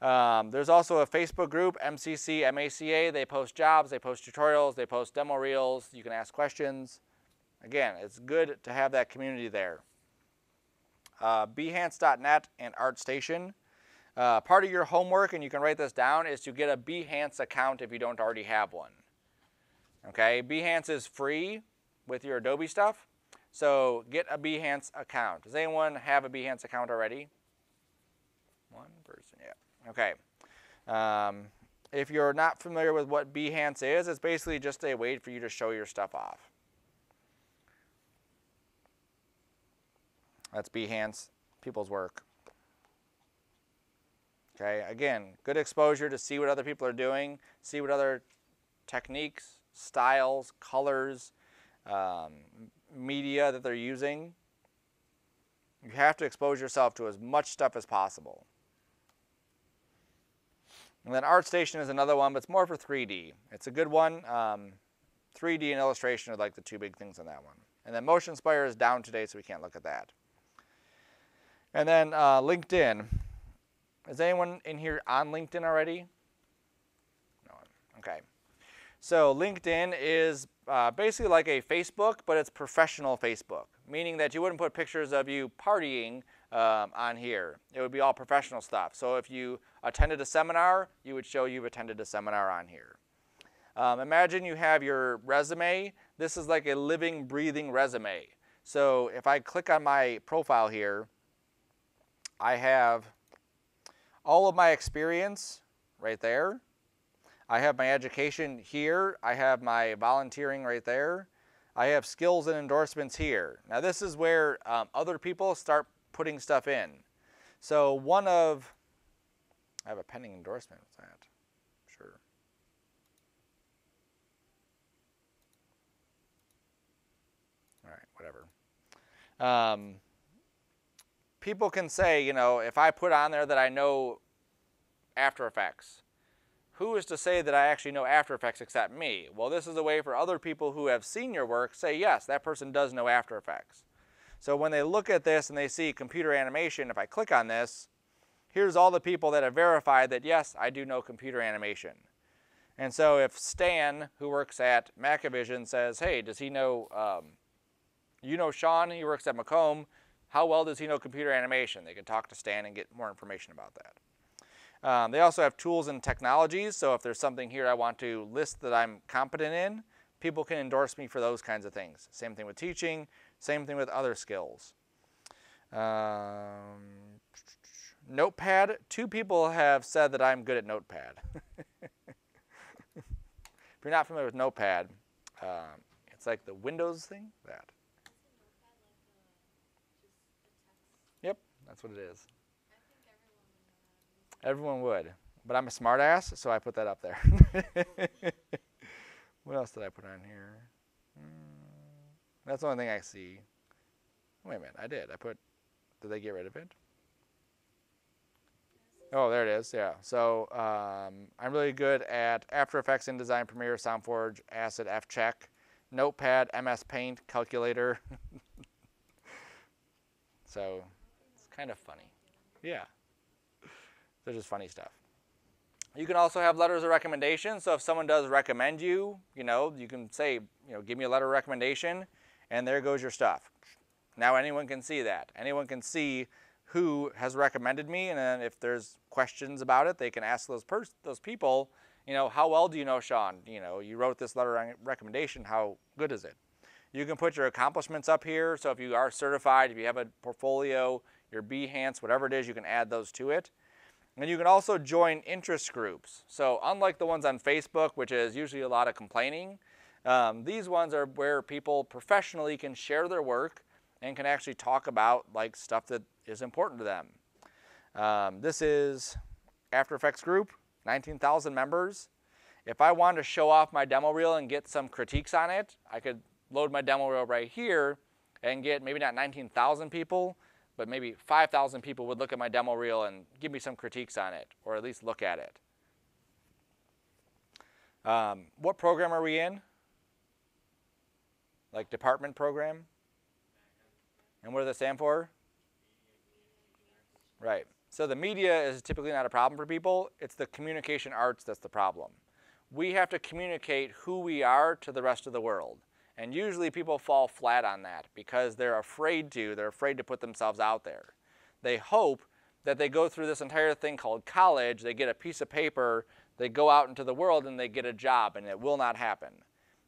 There's also a Facebook group, MCC, MACA. They post jobs, they post tutorials, they post demo reels. You can ask questions. Again, it's good to have that community there. Behance.net and ArtStation. Part of your homework, and you can write this down, is to get a Behance account if you don't already have one. Okay, Behance is free with your Adobe stuff, so get a Behance account. Does anyone have a Behance account already? One person, yeah. Okay. If you're not familiar with what Behance is, it's basically just a way for you to show your stuff off. That's Behance, people's work. Okay, again, good exposure to see what other people are doing, see what other techniques, styles, colors, media that they're using. You have to expose yourself to as much stuff as possible. And then ArtStation is another one, but it's more for 3D. It's a good one. 3D and illustration are like the two big things on that one. And then MotionSpire is down today, so we can't look at that. And then LinkedIn. Is anyone in here on LinkedIn already? No one. Okay. So LinkedIn is basically like a Facebook, but it's professional Facebook, meaning that you wouldn't put pictures of you partying on here. It would be all professional stuff. So if you attended a seminar, you would show you've attended a seminar on here. Imagine you have your resume. This is like a living, breathing resume. So if I click on my profile here, I have all of my experience right there. I have my education here. I have my volunteering right there. I have skills and endorsements here. Now this is where other people start putting stuff in. So I have a pending endorsement. What's that? Sure. All right, whatever. People can say, you know, if I put on there that I know After Effects, who is to say that I actually know After Effects except me? Well, this is a way for other people who have seen your work say, yes, that person does know After Effects. So when they look at this and they see computer animation, if I click on this, here's all the people that have verified that, yes, I do know computer animation. And so if Stan, who works at Macavision, says, hey, does he know, you know Sean, he works at Macomb, how well does he know computer animation? They can talk to Stan and get more information about that. They also have tools and technologies, so if there's something here I want to list that I'm competent in, people can endorse me for those kinds of things. Same thing with teaching, same thing with other skills. Notepad, 2 people have said that I'm good at Notepad. If you're not familiar with Notepad, it's like the Windows thing, that. Yep, that's what it is. I think everyone would. But I'm a smart ass, so I put that up there. What else did I put on here? That's the only thing I see. Wait a minute, I did. Did they get rid of it? Oh, there it is, yeah. So I'm really good at After Effects, InDesign, Premiere, SoundForge, Acid, FCheck, Notepad, MS Paint, Calculator. So it's kind of funny. Yeah. They're just funny stuff. You can also have letters of recommendation. So if someone does recommend you, you can say, give me a letter of recommendation, and there goes your stuff. Now anyone can see that. Anyone can see who has recommended me, and then if there's questions about it, they can ask those people, how well do you know Sean? You wrote this letter of recommendation, how good is it? You can put your accomplishments up here, so if you are certified, if you have a portfolio, your Behance, whatever it is, you can add those to it. And you can also join interest groups. So unlike the ones on Facebook, which is usually a lot of complaining, these ones are where people professionally can share their work and can actually talk about stuff that is important to them. This is After Effects group, 19,000 members. If I wanted to show off my demo reel and get some critiques on it, I could load my demo reel right here and get maybe not 19,000 people, but maybe 5,000 people would look at my demo reel and give me some critiques on it, or at least look at it. What program are we in? Like department program? And what does that stand for? Right. So the media is typically not a problem for people. It's the communication arts that's the problem. We have to communicate who we are to the rest of the world. And usually people fall flat on that because they're afraid to put themselves out there. They hope that they go through this entire thing called college, they get a piece of paper, they go out into the world and they get a job, and it will not happen.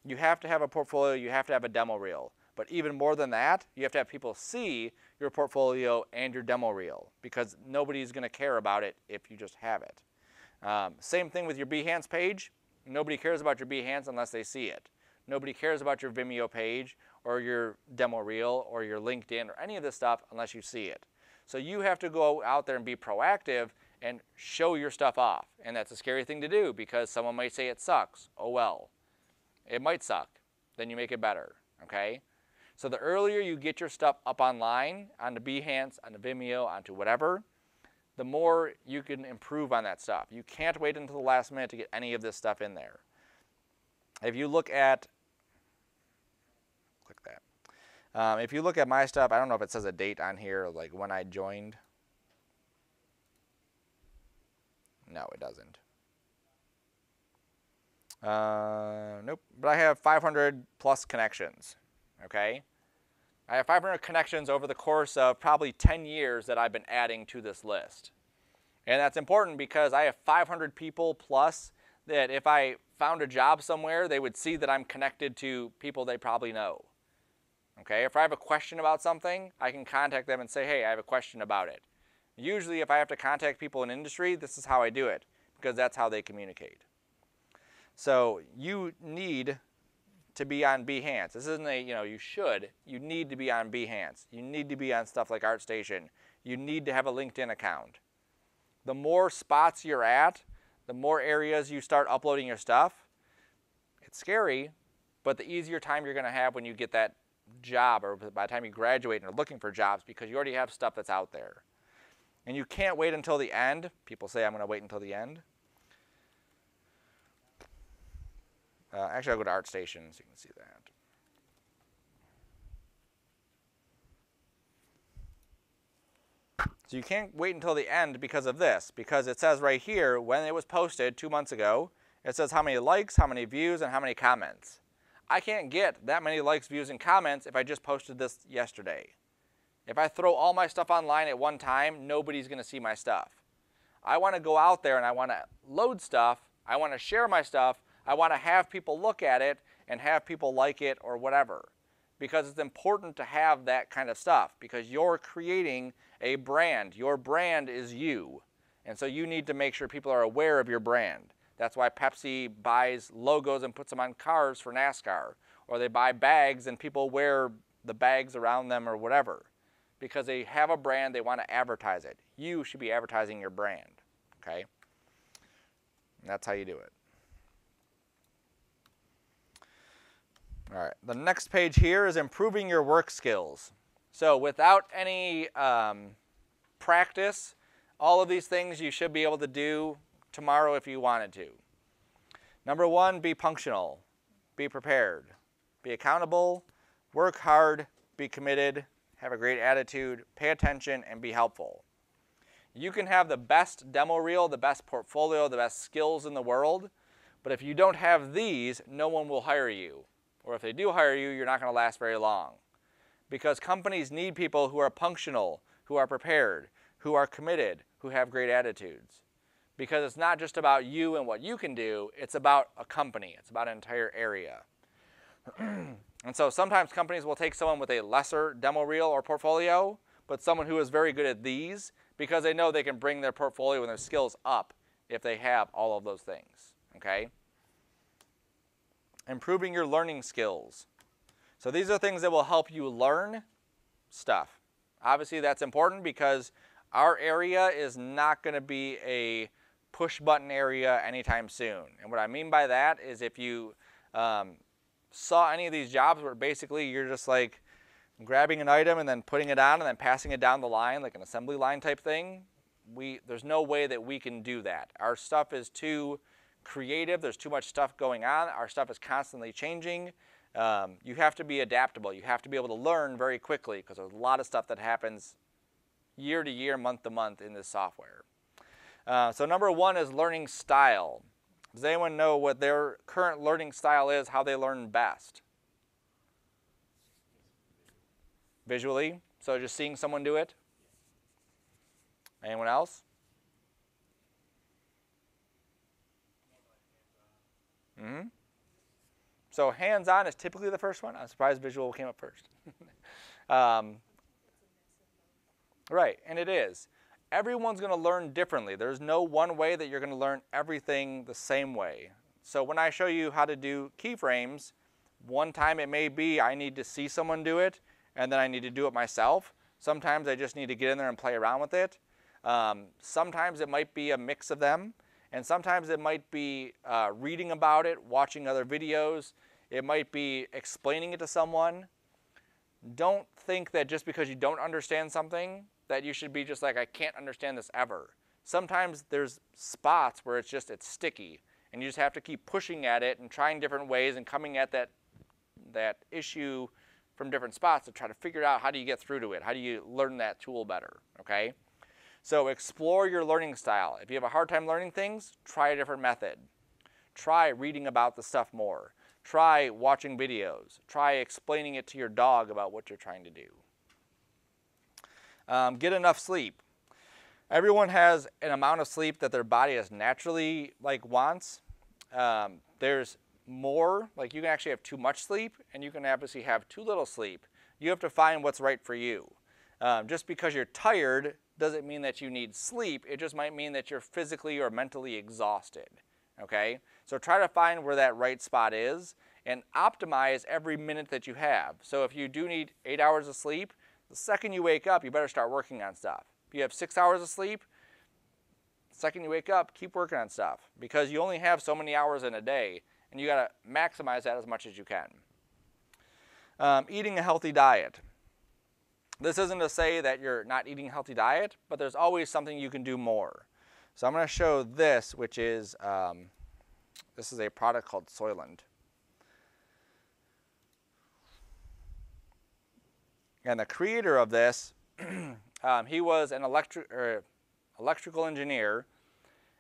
You have to have a portfolio, you have to have a demo reel. But even more than that, you have to have people see your portfolio and your demo reel because nobody's going to care about it if you just have it. Same thing with your Behance page. Nobody cares about your Behance unless they see it. Nobody cares about your Vimeo page or your demo reel or your LinkedIn or any of this stuff unless you see it. So you have to go out there and be proactive and show your stuff off. And that's a scary thing to do because someone might say it sucks. Oh well. It might suck. Then you make it better. Okay? So the earlier you get your stuff up online, onto Behance, onto Vimeo, onto whatever, the more you can improve on that stuff. You can't wait until the last minute to get any of this stuff in there. If you look at, click that. If you look at my stuff, I don't know if it says a date on here, like when I joined. No, it doesn't. Nope, but I have 500 plus connections, okay? I have 500 connections over the course of probably 10 years that I've been adding to this list. And that's important because I have 500 people plus that if I found a job somewhere, they would see that I'm connected to people they probably know. Okay, if I have a question about something, I can contact them and say, hey, I have a question about it. Usually if I have to contact people in industry, this is how I do it because that's how they communicate. So you need to be on Behance. This isn't a, you need to be on Behance. You need to be on stuff like ArtStation. You need to have a LinkedIn account. The more spots you're at, the more areas you start uploading your stuff. It's scary, but the easier time you're going to have when you get that job or by the time you graduate and are looking for jobs because you already have stuff that's out there. And you can't wait until the end. People say, I'm going to wait until the end. Actually, I'll go to ArtStation so you can see that. So you can't wait until the end because of this, because it says right here, when it was posted 2 months ago, it says how many likes, how many views, and how many comments. I can't get that many likes, views, and comments if I just posted this yesterday. If I throw all my stuff online at one time, nobody's going to see my stuff. I want to go out there and I want to load stuff. I want to share my stuff. I want to have people look at it and have people like it or whatever. Because it's important to have that kind of stuff because you're creating a brand. Your brand is you. And so you need to make sure people are aware of your brand. That's why Pepsi buys logos and puts them on cars for NASCAR. Or they buy bags and people wear the bags around them or whatever. Because they have a brand, they want to advertise it. You should be advertising your brand. Okay? And that's how you do it. All right, the next page here is improving your work skills. So without any practice, all of these things you should be able to do tomorrow if you wanted to. Number one, be punctual. Be prepared. Be accountable. Work hard. Be committed. Have a great attitude. Pay attention and be helpful. You can have the best demo reel, the best portfolio, the best skills in the world, but if you don't have these, no one will hire you. Or if they do hire you, you're not going to last very long. Because companies need people who are punctual, who are prepared, who are committed, who have great attitudes. Because it's not just about you and what you can do, it's about a company. It's about an entire area. And so sometimes companies will take someone with a lesser demo reel or portfolio, but someone who is very good at these because they know they can bring their portfolio and their skills up if they have all of those things. Okay? Improving your learning skills. So these are things that will help you learn stuff. Obviously that's important because our area is not going to be a push button area anytime soon. And what I mean by that is if you saw any of these jobs where basically you're just like grabbing an item and then putting it on and then passing it down the line, like an assembly line type thing, there's no way that we can do that. Our stuff is too creative. There's too much stuff going on. Our stuff is constantly changing. You have to be adaptable. You have to be able to learn very quickly because there's a lot of stuff that happens year to year, month to month in this software. So number one is learning style. Does anyone know what their current learning style is, how they learn best? Visually? So just seeing someone do it? Anyone else? Mm-hmm. So hands-on is typically the first one. I'm surprised visual came up first. Right, and it is. Everyone's going to learn differently. There's no one way that you're going to learn everything the same way. So when I show you how to do keyframes, one time it may be I need to see someone do it, and then I need to do it myself. Sometimes I just need to get in there and play around with it. Sometimes it might be a mix of them, and sometimes it might be reading about it, watching other videos. It might be explaining it to someone. Don't think that just because you don't understand something that you should be just like, I can't understand this ever. Sometimes there's spots where it's sticky, and you just have to keep pushing at it and trying different ways and coming at that issue from different spots to try to figure out how do you get through to it. How do you learn that tool better, okay? So explore your learning style. If you have a hard time learning things, try a different method. Try reading about the stuff more. Try watching videos. Try explaining it to your dog about what you're trying to do. Get enough sleep. Everyone has an amount of sleep that their body is naturally wants. There's more, like you can actually have too much sleep, and you can obviously have too little sleep. You have to find what's right for you. Just because you're tired doesn't mean that you need sleep. It just might mean that you're physically or mentally exhausted. Okay? So try to find where that right spot is and optimize every minute that you have. So if you do need 8 hours of sleep, the second you wake up, you better start working on stuff. If you have 6 hours of sleep, the second you wake up, keep working on stuff because you only have so many hours in a day, and you got to maximize that as much as you can. Eating a healthy diet. This isn't to say that you're not eating a healthy diet, but there's always something you can do more. So I'm going to show this, which is, this is a product called Soylent. And the creator of this, he was an electrical engineer,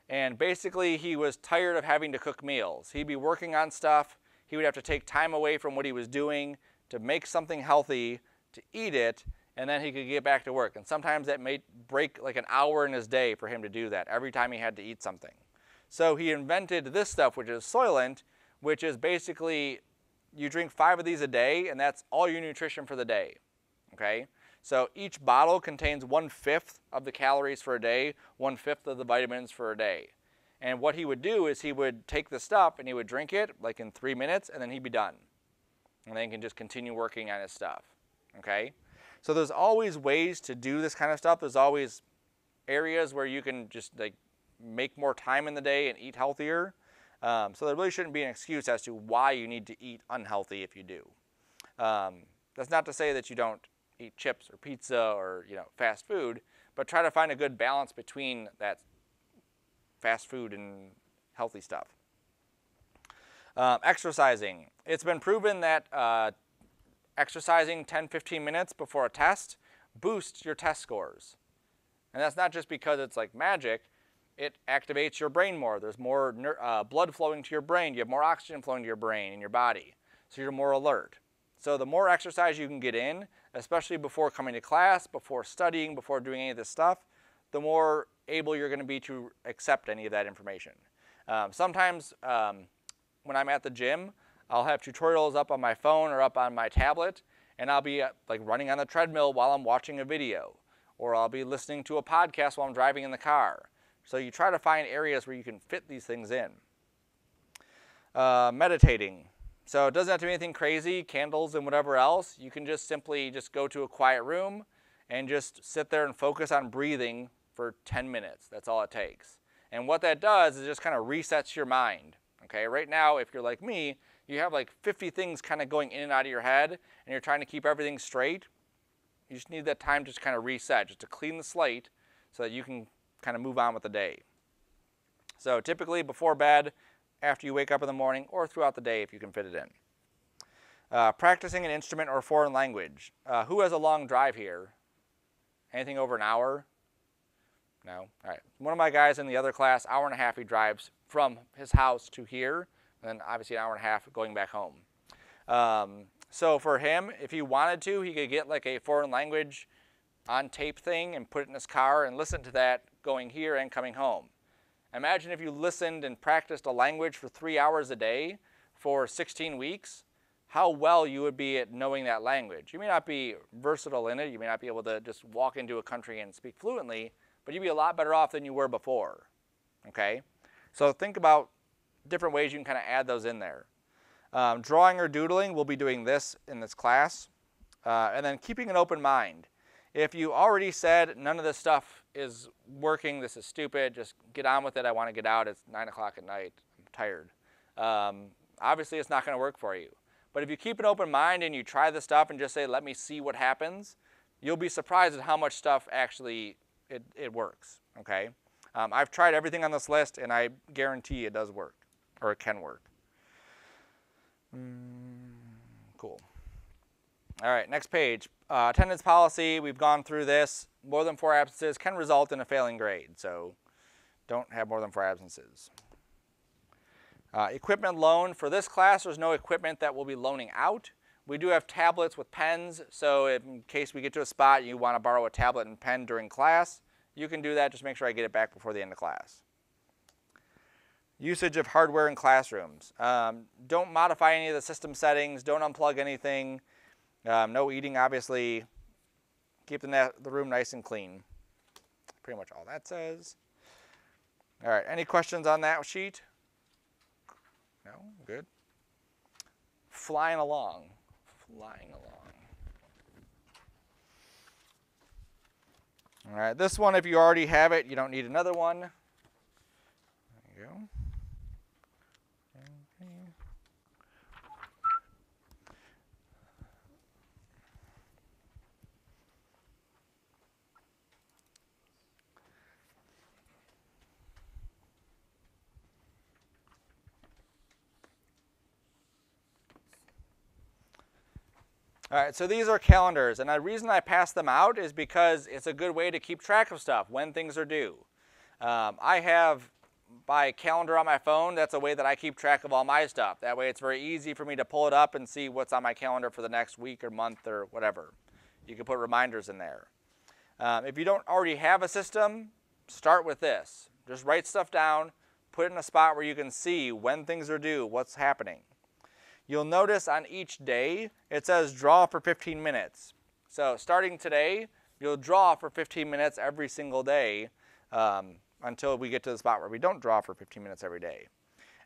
and basically he was tired of having to cook meals. He'd be working on stuff, he would have to take time away from what he was doing to make something healthy, to eat it, and then he could get back to work. And sometimes that may break like an hour in his day for him to do that every time he had to eat something. So he invented this stuff, which is Soylent, which is basically you drink 5 of these a day, and that's all your nutrition for the day. Okay? So each bottle contains 1/5 of the calories for a day, 1/5 of the vitamins for a day. And what he would do is he would take the stuff and he would drink it like in 3 minutes, and then he'd be done. And then he can just continue working on his stuff. Okay? So there's always ways to do this kind of stuff. There's always areas where you can just make more time in the day and eat healthier. So there really shouldn't be an excuse as to why you need to eat unhealthy if you do. That's not to say that you don't eat chips or pizza or fast food, but try to find a good balance between that fast food and healthy stuff. Exercising. It's been proven that exercising 10-15 minutes before a test boosts your test scores. And that's not just because it's like magic. It activates your brain more. There's more blood flowing to your brain. You have more oxygen flowing to your brain and your body. So you're more alert. So the more exercise you can get in, especially before coming to class, before studying, before doing any of this stuff, the more able you're going to be to accept any of that information. Sometimes when I'm at the gym, I'll have tutorials up on my phone or up on my tablet, and I'll be running on the treadmill while I'm watching a video, or I'll be listening to a podcast while I'm driving in the car. So you try to find areas where you can fit these things in. Meditating. So it doesn't have to be anything crazy, candles and whatever else. You can just simply go to a quiet room and just sit there and focus on breathing for 10 minutes. That's all it takes. And what that does is just kind of resets your mind. Okay, right now, if you're like me, you have like 50 things kind of going in and out of your head, and you're trying to keep everything straight. You just need that time to just kind of reset, just to clean the slate so that you can kind of move on with the day. So typically before bed, after you wake up in the morning, or throughout the day if you can fit it in. Practicing an instrument or foreign language. Who has a long drive here? Anything over an hour? No? All right. One of my guys in the other class, hour and a half he drives from his house to here, and then obviously an hour and a half going back home. So for him, if he wanted to, he could get like a foreign language on tape thing and put it in his car and listen to that going here and coming home. Imagine if you listened and practiced a language for 3 hours a day for 16 weeks, how well you would be at knowing that language. You may not be versatile in it, you may not be able to just walk into a country and speak fluently, but you'd be a lot better off than you were before, okay? So think about different ways you can kind of add those in there. Drawing or doodling, we'll be doing this in this class. And then keeping an open mind. If you already said none of this stuff is working, this is stupid, just get on with it, I want to get out, it's 9 o'clock at night, I'm tired. Obviously it's not going to work for you. But if you keep an open mind and you try the stuff and just say, let me see what happens, you'll be surprised at how much stuff actually it works, okay? I've tried everything on this list and I guarantee it does work, or it can work. Cool. All right, next page. Attendance policy, we've gone through this. More than 4 absences can result in a failing grade, so don't have more than 4 absences. Equipment loan. For this class, there's no equipment that we'll be loaning out. We do have tablets with pens, so in case we get to a spot and you want to borrow a tablet and pen during class, you can do that. Just make sure I get it back before the end of class. Usage of hardware in classrooms. Don't modify any of the system settings. Don't unplug anything. No eating, obviously. Keep the room nice and clean. Pretty much all that says. All right, any questions on that sheet? No? Good. Flying along. Flying along. All right, this one, if you already have it, you don't need another one. There you go. All right, so these are calendars, and the reason I pass them out is because it's a good way to keep track of stuff, when things are due. I have my calendar on my phone. That's a way that I keep track of all my stuff. That way it's very easy for me to pull it up and see what's on my calendar for the next week or month or whatever. You can put reminders in there. If you don't already have a system, start with this. Just write stuff down, put it in a spot where you can see when things are due, what's happening. You'll notice on each day, it says draw for 15 minutes. So starting today, you'll draw for 15 minutes every single day until we get to the spot where we don't draw for 15 minutes every day.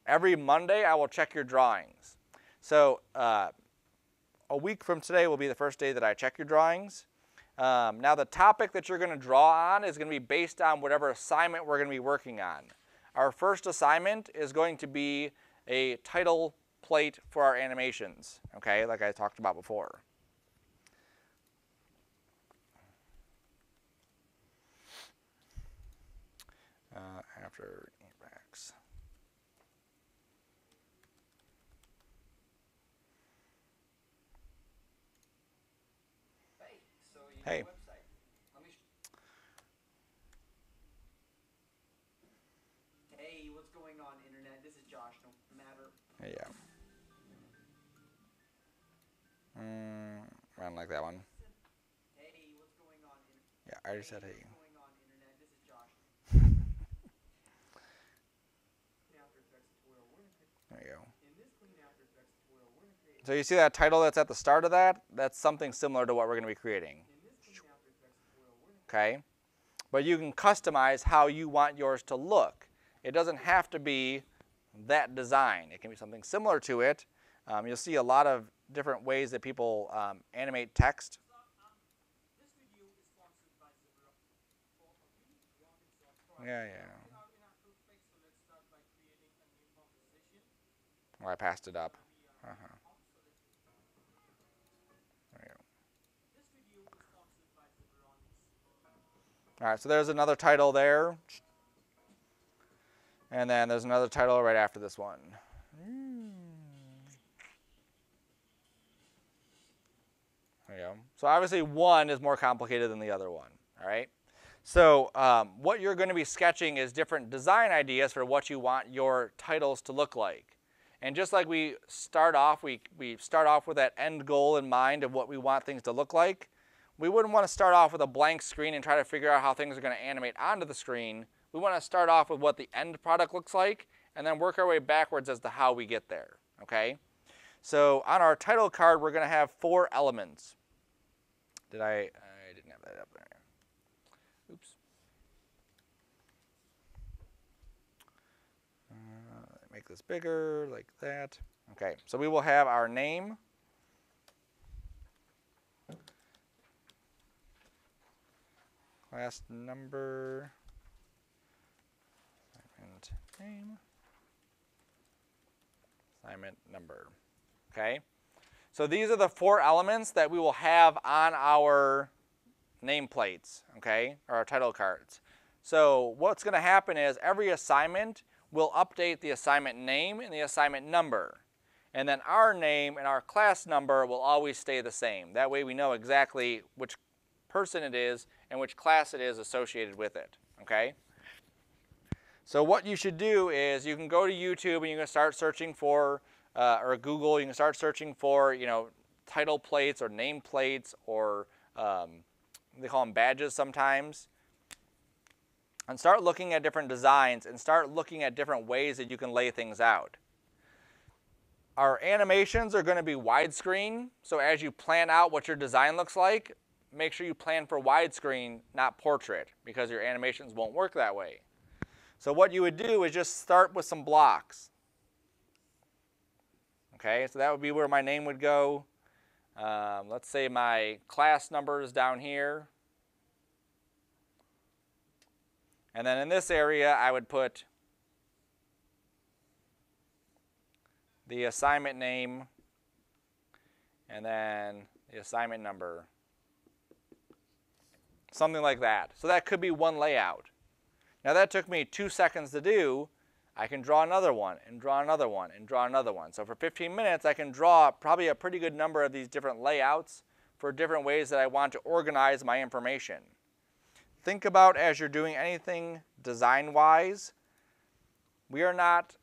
Every Monday, I will check your drawings. So a week from today will be the first day that I check your drawings. Now the topic that you're going to draw on is going to be based on whatever assignment we're going to be working on. Our first assignment is going to be a title plate for our animations, okay, like I talked about before. After Max. Hey, so you Hey. have a website. Hey, what's going on, internet? This is Josh. No matter. Yeah. I don't like that one. Hey, what's going on, internet? Yeah, I already said hey. What's going on, internet? This is Josh. There you go. In this Clean After Effects tutorial, we're going to create. So you see that title that's at the start of that? That's something similar to what we're going to be creating. Okay? But you can customize how you want yours to look. It doesn't have to be that design. It can be something similar to it. You'll see a lot of different ways that people animate text. Yeah. Oh, I passed it up. There you go. All right, so there's another title there. And then there's another title right after this one. There you go. So obviously one is more complicated than the other one, all right? So what you're going to be sketching is different design ideas for what you want your titles to look like. And just like we start off, we start off with that end goal in mind of what we want things to look like. We wouldn't want to start off with a blank screen and try to figure out how things are going to animate onto the screen. We want to start off with what the end product looks like and then work our way backwards as to how we get there, okay? So on our title card, we're going to have 4 elements. I didn't have that up there. Oops. Make this bigger, like that. Okay, so we will have our name. Class number. Assignment name. Assignment number. Okay? So these are the 4 elements that we will have on our nameplates, okay, or our title cards. So what's going to happen is every assignment will update the assignment name and the assignment number. And then our name and our class number will always stay the same. That way we know exactly which person it is and which class it is associated with it, okay? So what you should do is you can go to YouTube and you can start searching for, or Google, you can start searching for, you know, title plates or name plates or they call them badges sometimes. And start looking at different designs and start looking at different ways that you can lay things out. Our animations are going to be widescreen, so as you plan out what your design looks like, make sure you plan for widescreen, not portrait, because your animations won't work that way. So what you would do is just start with some blocks. Okay, so that would be where my name would go. Let's say my class number is down here. And then in this area, I would put the assignment name and then the assignment number. Something like that. So that could be one layout. Now that took me 2 seconds to do. I can draw another one and draw another one and draw another one. So for 15 minutes, I can draw probably a pretty good number of these different layouts for different ways that I want to organize my information. Think about as you're doing anything design-wise, we are not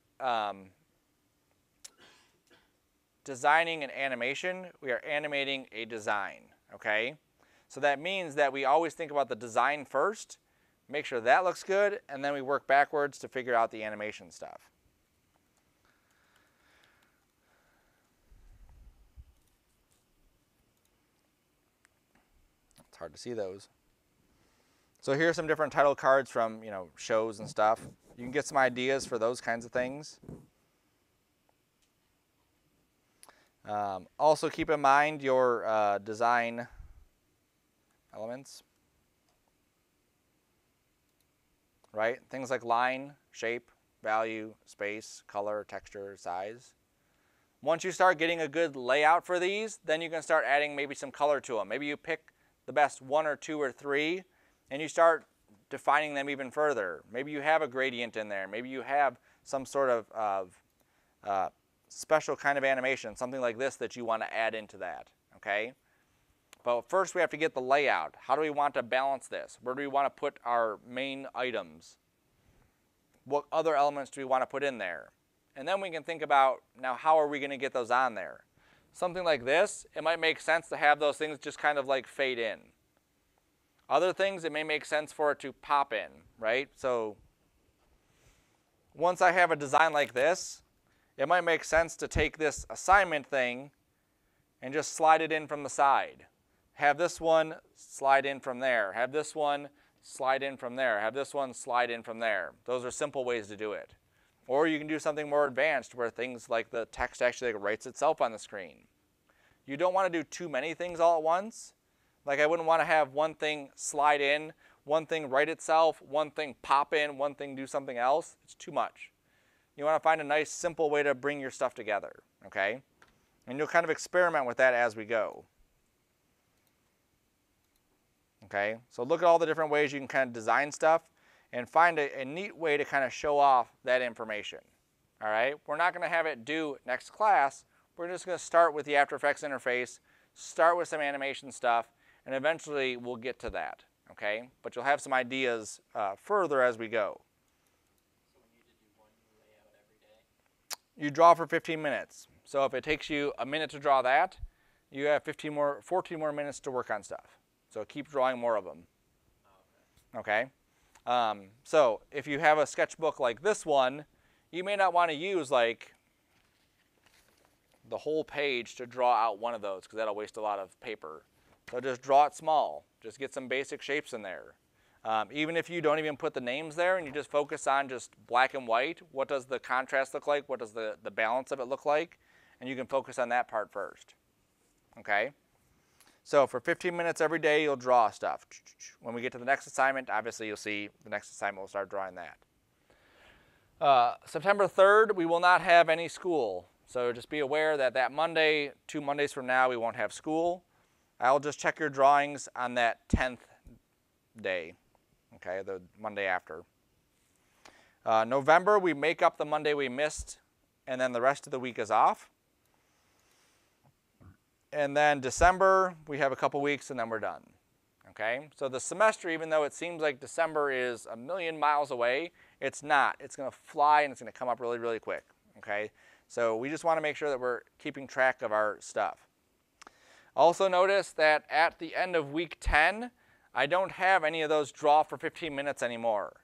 designing an animation, we are animating a design, okay? So that means that we always think about the design first, make sure that looks good, and then we work backwards to figure out the animation stuff. It's hard to see those. So here are some different title cards from, you know, shows and stuff. You can get some ideas for those kinds of things. Also keep in mind your design elements. Right? Things like line, shape, value, space, color, texture, size. Once you start getting a good layout for these, then you can start adding maybe some color to them. Maybe you pick the best 1 or 2 or 3 and you start defining them even further. Maybe you have a gradient in there. Maybe you have some sort of special kind of animation, something like this that you want to add into that, okay? But first we have to get the layout. How do we want to balance this? Where do we want to put our main items? What other elements do we want to put in there? And then we can think about, now how are we going to get those on there? Something like this, it might make sense to have those things just kind of like fade in. Other things, it may make sense for it to pop in, right? So once I have a design like this, it might make sense to take this assignment thing and just slide it in from the side. Have this one slide in from there. Have this one slide in from there. Have this one slide in from there. Those are simple ways to do it. Or you can do something more advanced where things like the text actually writes itself on the screen. You don't want to do too many things all at once. Like I wouldn't want to have one thing slide in, one thing write itself, one thing pop in, one thing do something else. It's too much. You want to find a nice simple way to bring your stuff together, okay? And you'll kind of experiment with that as we go. Okay, so look at all the different ways you can kind of design stuff and find a neat way to kind of show off that information. All right, we're not going to have it due next class. We're just going to start with the After Effects interface, start with some animation stuff, and eventually we'll get to that. Okay, but you'll have some ideas further as we go. So we need to do one layout every day? You draw for 15 minutes. So if it takes you a minute to draw that, you have 14 more minutes to work on stuff. So keep drawing more of them. Okay? So if you have a sketchbook like this one, you may not want to use like the whole page to draw out one of those because that'll waste a lot of paper. So just draw it small. Just get some basic shapes in there. Even if you don't even put the names there and you just focus on just black and white, what does the contrast look like? What does the balance of it look like? And you can focus on that part first. Okay? So for 15 minutes every day, you'll draw stuff. When we get to the next assignment, obviously you'll see the next assignment will start drawing that. September 3rd, we will not have any school. So just be aware that that Monday, 2 Mondays from now, we won't have school. I'll just check your drawings on that 10th day, okay, the Monday after. November, we make up the Monday we missed, and then the rest of the week is off. And then December, we have a couple weeks, and then we're done. Okay, so the semester, even though it seems like December is a million miles away, it's not. It's going to fly, and it's going to come up really, really quick. Okay, so we just want to make sure that we're keeping track of our stuff. Also notice that at the end of week 10, I don't have any of those draw for 15 minutes anymore.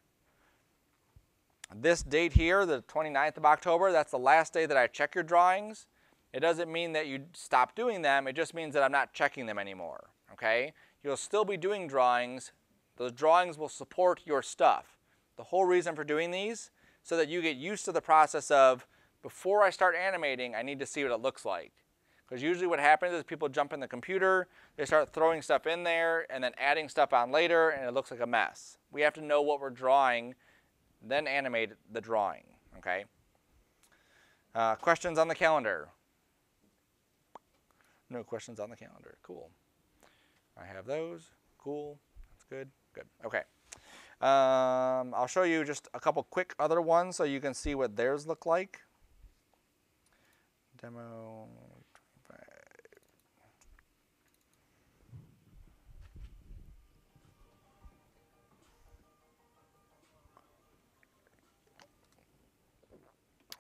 This date here, the 29th of October, that's the last day that I check your drawings. It doesn't mean that you stop doing them. It just means that I'm not checking them anymore. Okay? You'll still be doing drawings. Those drawings will support your stuff. The whole reason for doing these, so that you get used to the process of, before I start animating, I need to see what it looks like. Because usually what happens is people jump in the computer, they start throwing stuff in there, and then adding stuff on later, and it looks like a mess. We have to know what we're drawing, then animate the drawing. Okay? Questions on the calendar? No questions on the calendar. Cool. I have those. Cool. That's good. Good. Okay. I'll show you just a couple quick other ones so you can see what theirs look like. Demo 25.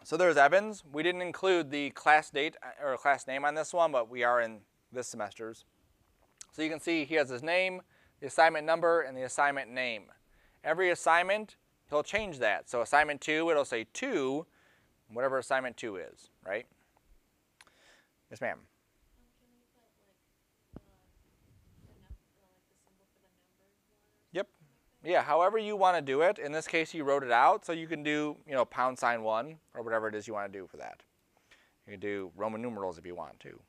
So there's Evans. We didn't include the class date or class name on this one, but we are in this semester's. So you can see he has his name, the assignment number, and the assignment name. Every assignment, he'll change that. So assignment 2, it'll say 2, whatever assignment 2 is, right? Yes, ma'am. Can we put like the symbol for the number one? Yep. Yeah, however you want to do it. In this case, you wrote it out, so you can do, #1 or whatever it is you want to do for that. You can do Roman numerals if you want to.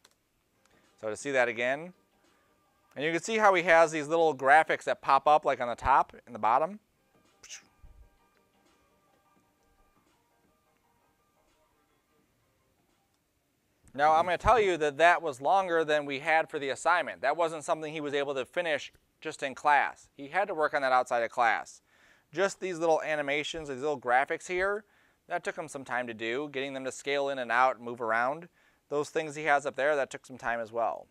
So to see that again, and you can see how he has these little graphics that pop up like on the top and the bottom. Now I'm going to tell you that that was longer than we had for the assignment. That wasn't something he was able to finish just in class. He had to work on that outside of class. Just these little animations, these little graphics here, that took him some time to do, getting them to scale in and out and move around. Those things he has up there, that took some time as well.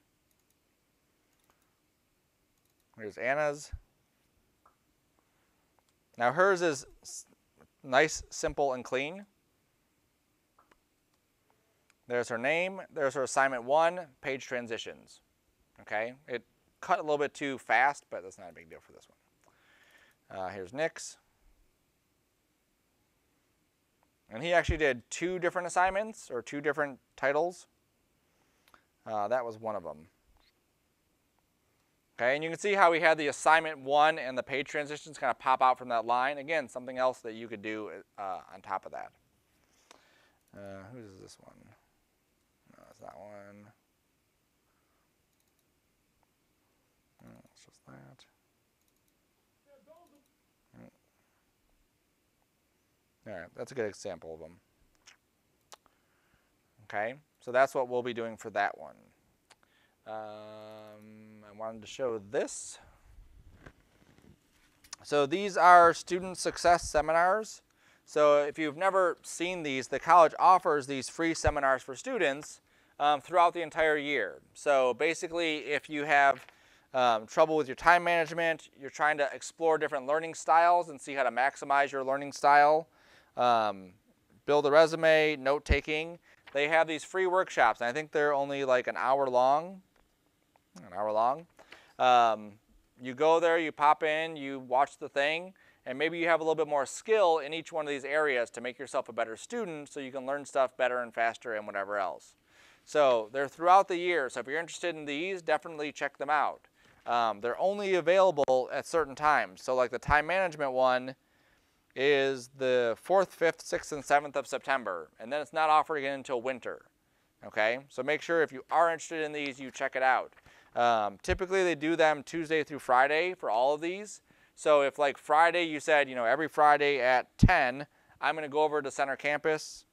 Here's Anna's. Now hers is nice, simple, and clean. There's her name. There's her assignment 1, page transitions. Okay, it cut a little bit too fast, but that's not a big deal for this one. Here's Nick's. And he actually did 2 different assignments, or 2 different titles. That was one of them. Okay, and you can see how we had the assignment 1 and the page transitions kind of pop out from that line. Again, something else that you could do on top of that. Whose is this one? No, it's that one. No, it's just that. All right, that's a good example of them. Okay, so that's what we'll be doing for that one. I wanted to show this. So these are student success seminars. So if you've never seen these, the college offers these free seminars for students throughout the entire year. So basically, if you have trouble with your time management, you're trying to explore different learning styles and see how to maximize your learning style, build a resume, note-taking, they have these free workshops. And I think they're only like an hour long. You go there, you pop in, you watch the thing, and maybe you have a little bit more skill in each one of these areas to make yourself a better student so you can learn stuff better and faster and whatever else. So they're throughout the year, so if you're interested in these, definitely check them out. They're only available at certain times. So like the time management one is the 4th, 5th, 6th, and 7th of September, and then it's not offered again until winter. Okay, so make sure if you are interested in these, you check it out. Typically they do them Tuesday through Friday for all of these. So if like Friday you said, every Friday at 10, I'm going to go over to Center Campus,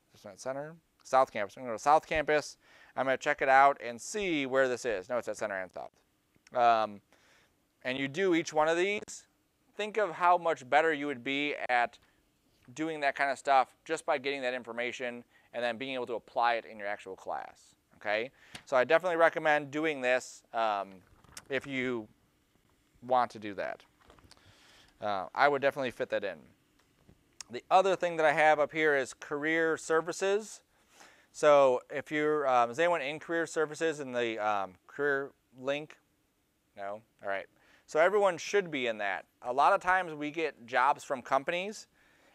South Campus. I'm going to go to South Campus. I'm going to check it out and see where this is. No, it's at Center and South. And you do each one of these. Think of how much better you would be at doing that kind of stuff just by getting that information and then being able to apply it in your actual class. Okay, so I definitely recommend doing this if you want to do that. I would definitely fit that in. The other thing that I have up here is career services. So if you're, is anyone in career services in the career link? No? All right. So everyone should be in that. A lot of times we get jobs from companies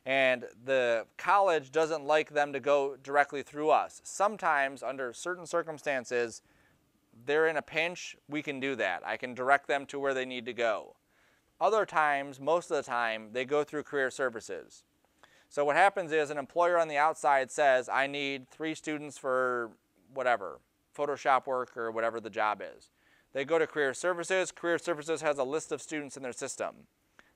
and the college doesn't like them to go directly through us. Sometimes, under certain circumstances, they're in a pinch, we can do that. I can direct them to where they need to go. Other times, most of the time, they go through career services. So what happens is an employer on the outside says, I need 3 students for whatever, Photoshop work or whatever the job is. They go to career services. Career services has a list of students in their system.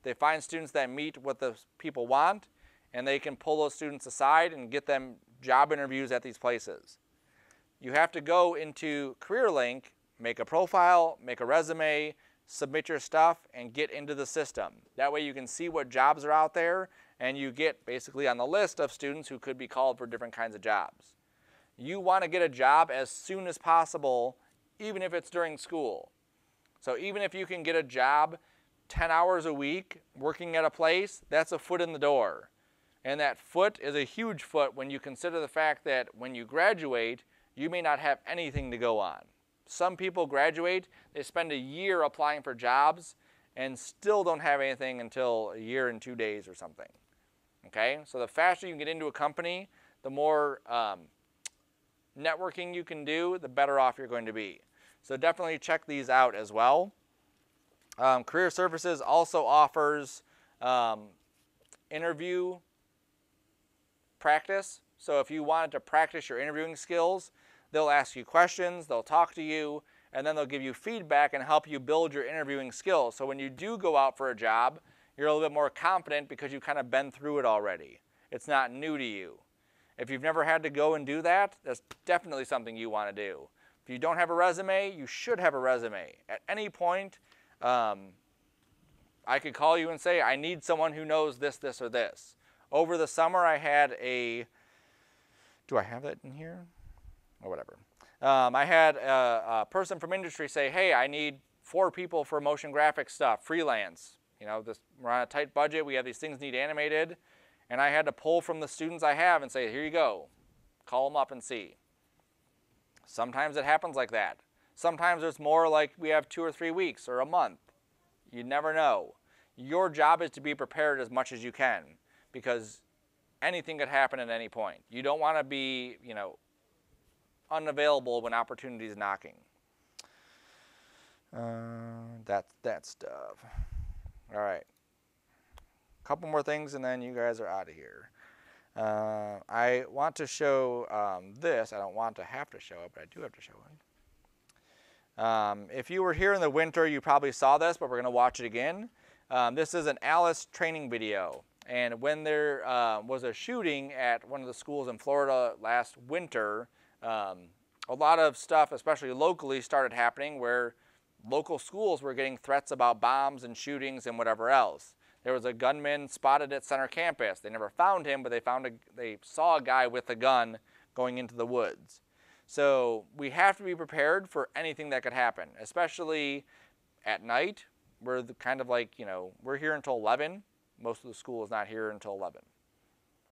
They find students that meet what the people want, and they can pull those students aside and get them job interviews at these places. You have to go into CareerLink, make a profile, make a resume, submit your stuff, and get into the system. That way you can see what jobs are out there, and you get basically on the list of students who could be called for different kinds of jobs. You want to get a job as soon as possible, even if it's during school. So even if you can get a job 10 hours a week working at a place, that's a foot in the door. And that foot is a huge foot when you consider the fact that when you graduate, you may not have anything to go on. Some people graduate, they spend a year applying for jobs and still don't have anything until a year and 2 days or something. Okay, so the faster you can get into a company, the more networking you can do, the better off you're going to be. So definitely check these out as well. Career Services also offers interview practice. So if you wanted to practice your interviewing skills, they'll ask you questions, they'll talk to you, and then they'll give you feedback and help you build your interviewing skills. So when you do go out for a job, you're a little bit more confident because you've kind of been through it already. It's not new to you. If you've never had to go and do that, that's definitely something you want to do. If you don't have a resume, you should have a resume. At any point, I could call you and say, I need someone who knows this, this, or this. Over the summer, I had a, do I have that in here? Or whatever. I had a person from industry say, hey, I need 4 people for motion graphics stuff, freelance. We're on a tight budget, we have these things need animated. And I had to pull from the students I have and say, here you go. Call them up and see. Sometimes it happens like that. Sometimes it's more like we have 2 or 3 weeks or a month. You never know. Your job is to be prepared as much as you can because anything could happen at any point. You don't want to be, unavailable when opportunity is knocking. That stuff. All right. A couple more things and then you guys are out of here. I want to show this. I don't want to have to show it, but I do have to show it. If you were here in the winter, you probably saw this, but we're going to watch it again. This is an Alice training video. And when there was a shooting at one of the schools in Florida last winter, A lot of stuff, especially locally, started happening where local schools were getting threats about bombs and shootings and whatever else. There was a gunman spotted at center campus. They never found him, but they saw a guy with a gun going into the woods. So we have to be prepared for anything that could happen, especially at night. We're kind of like, we're here until 11. Most of the school is not here until 11.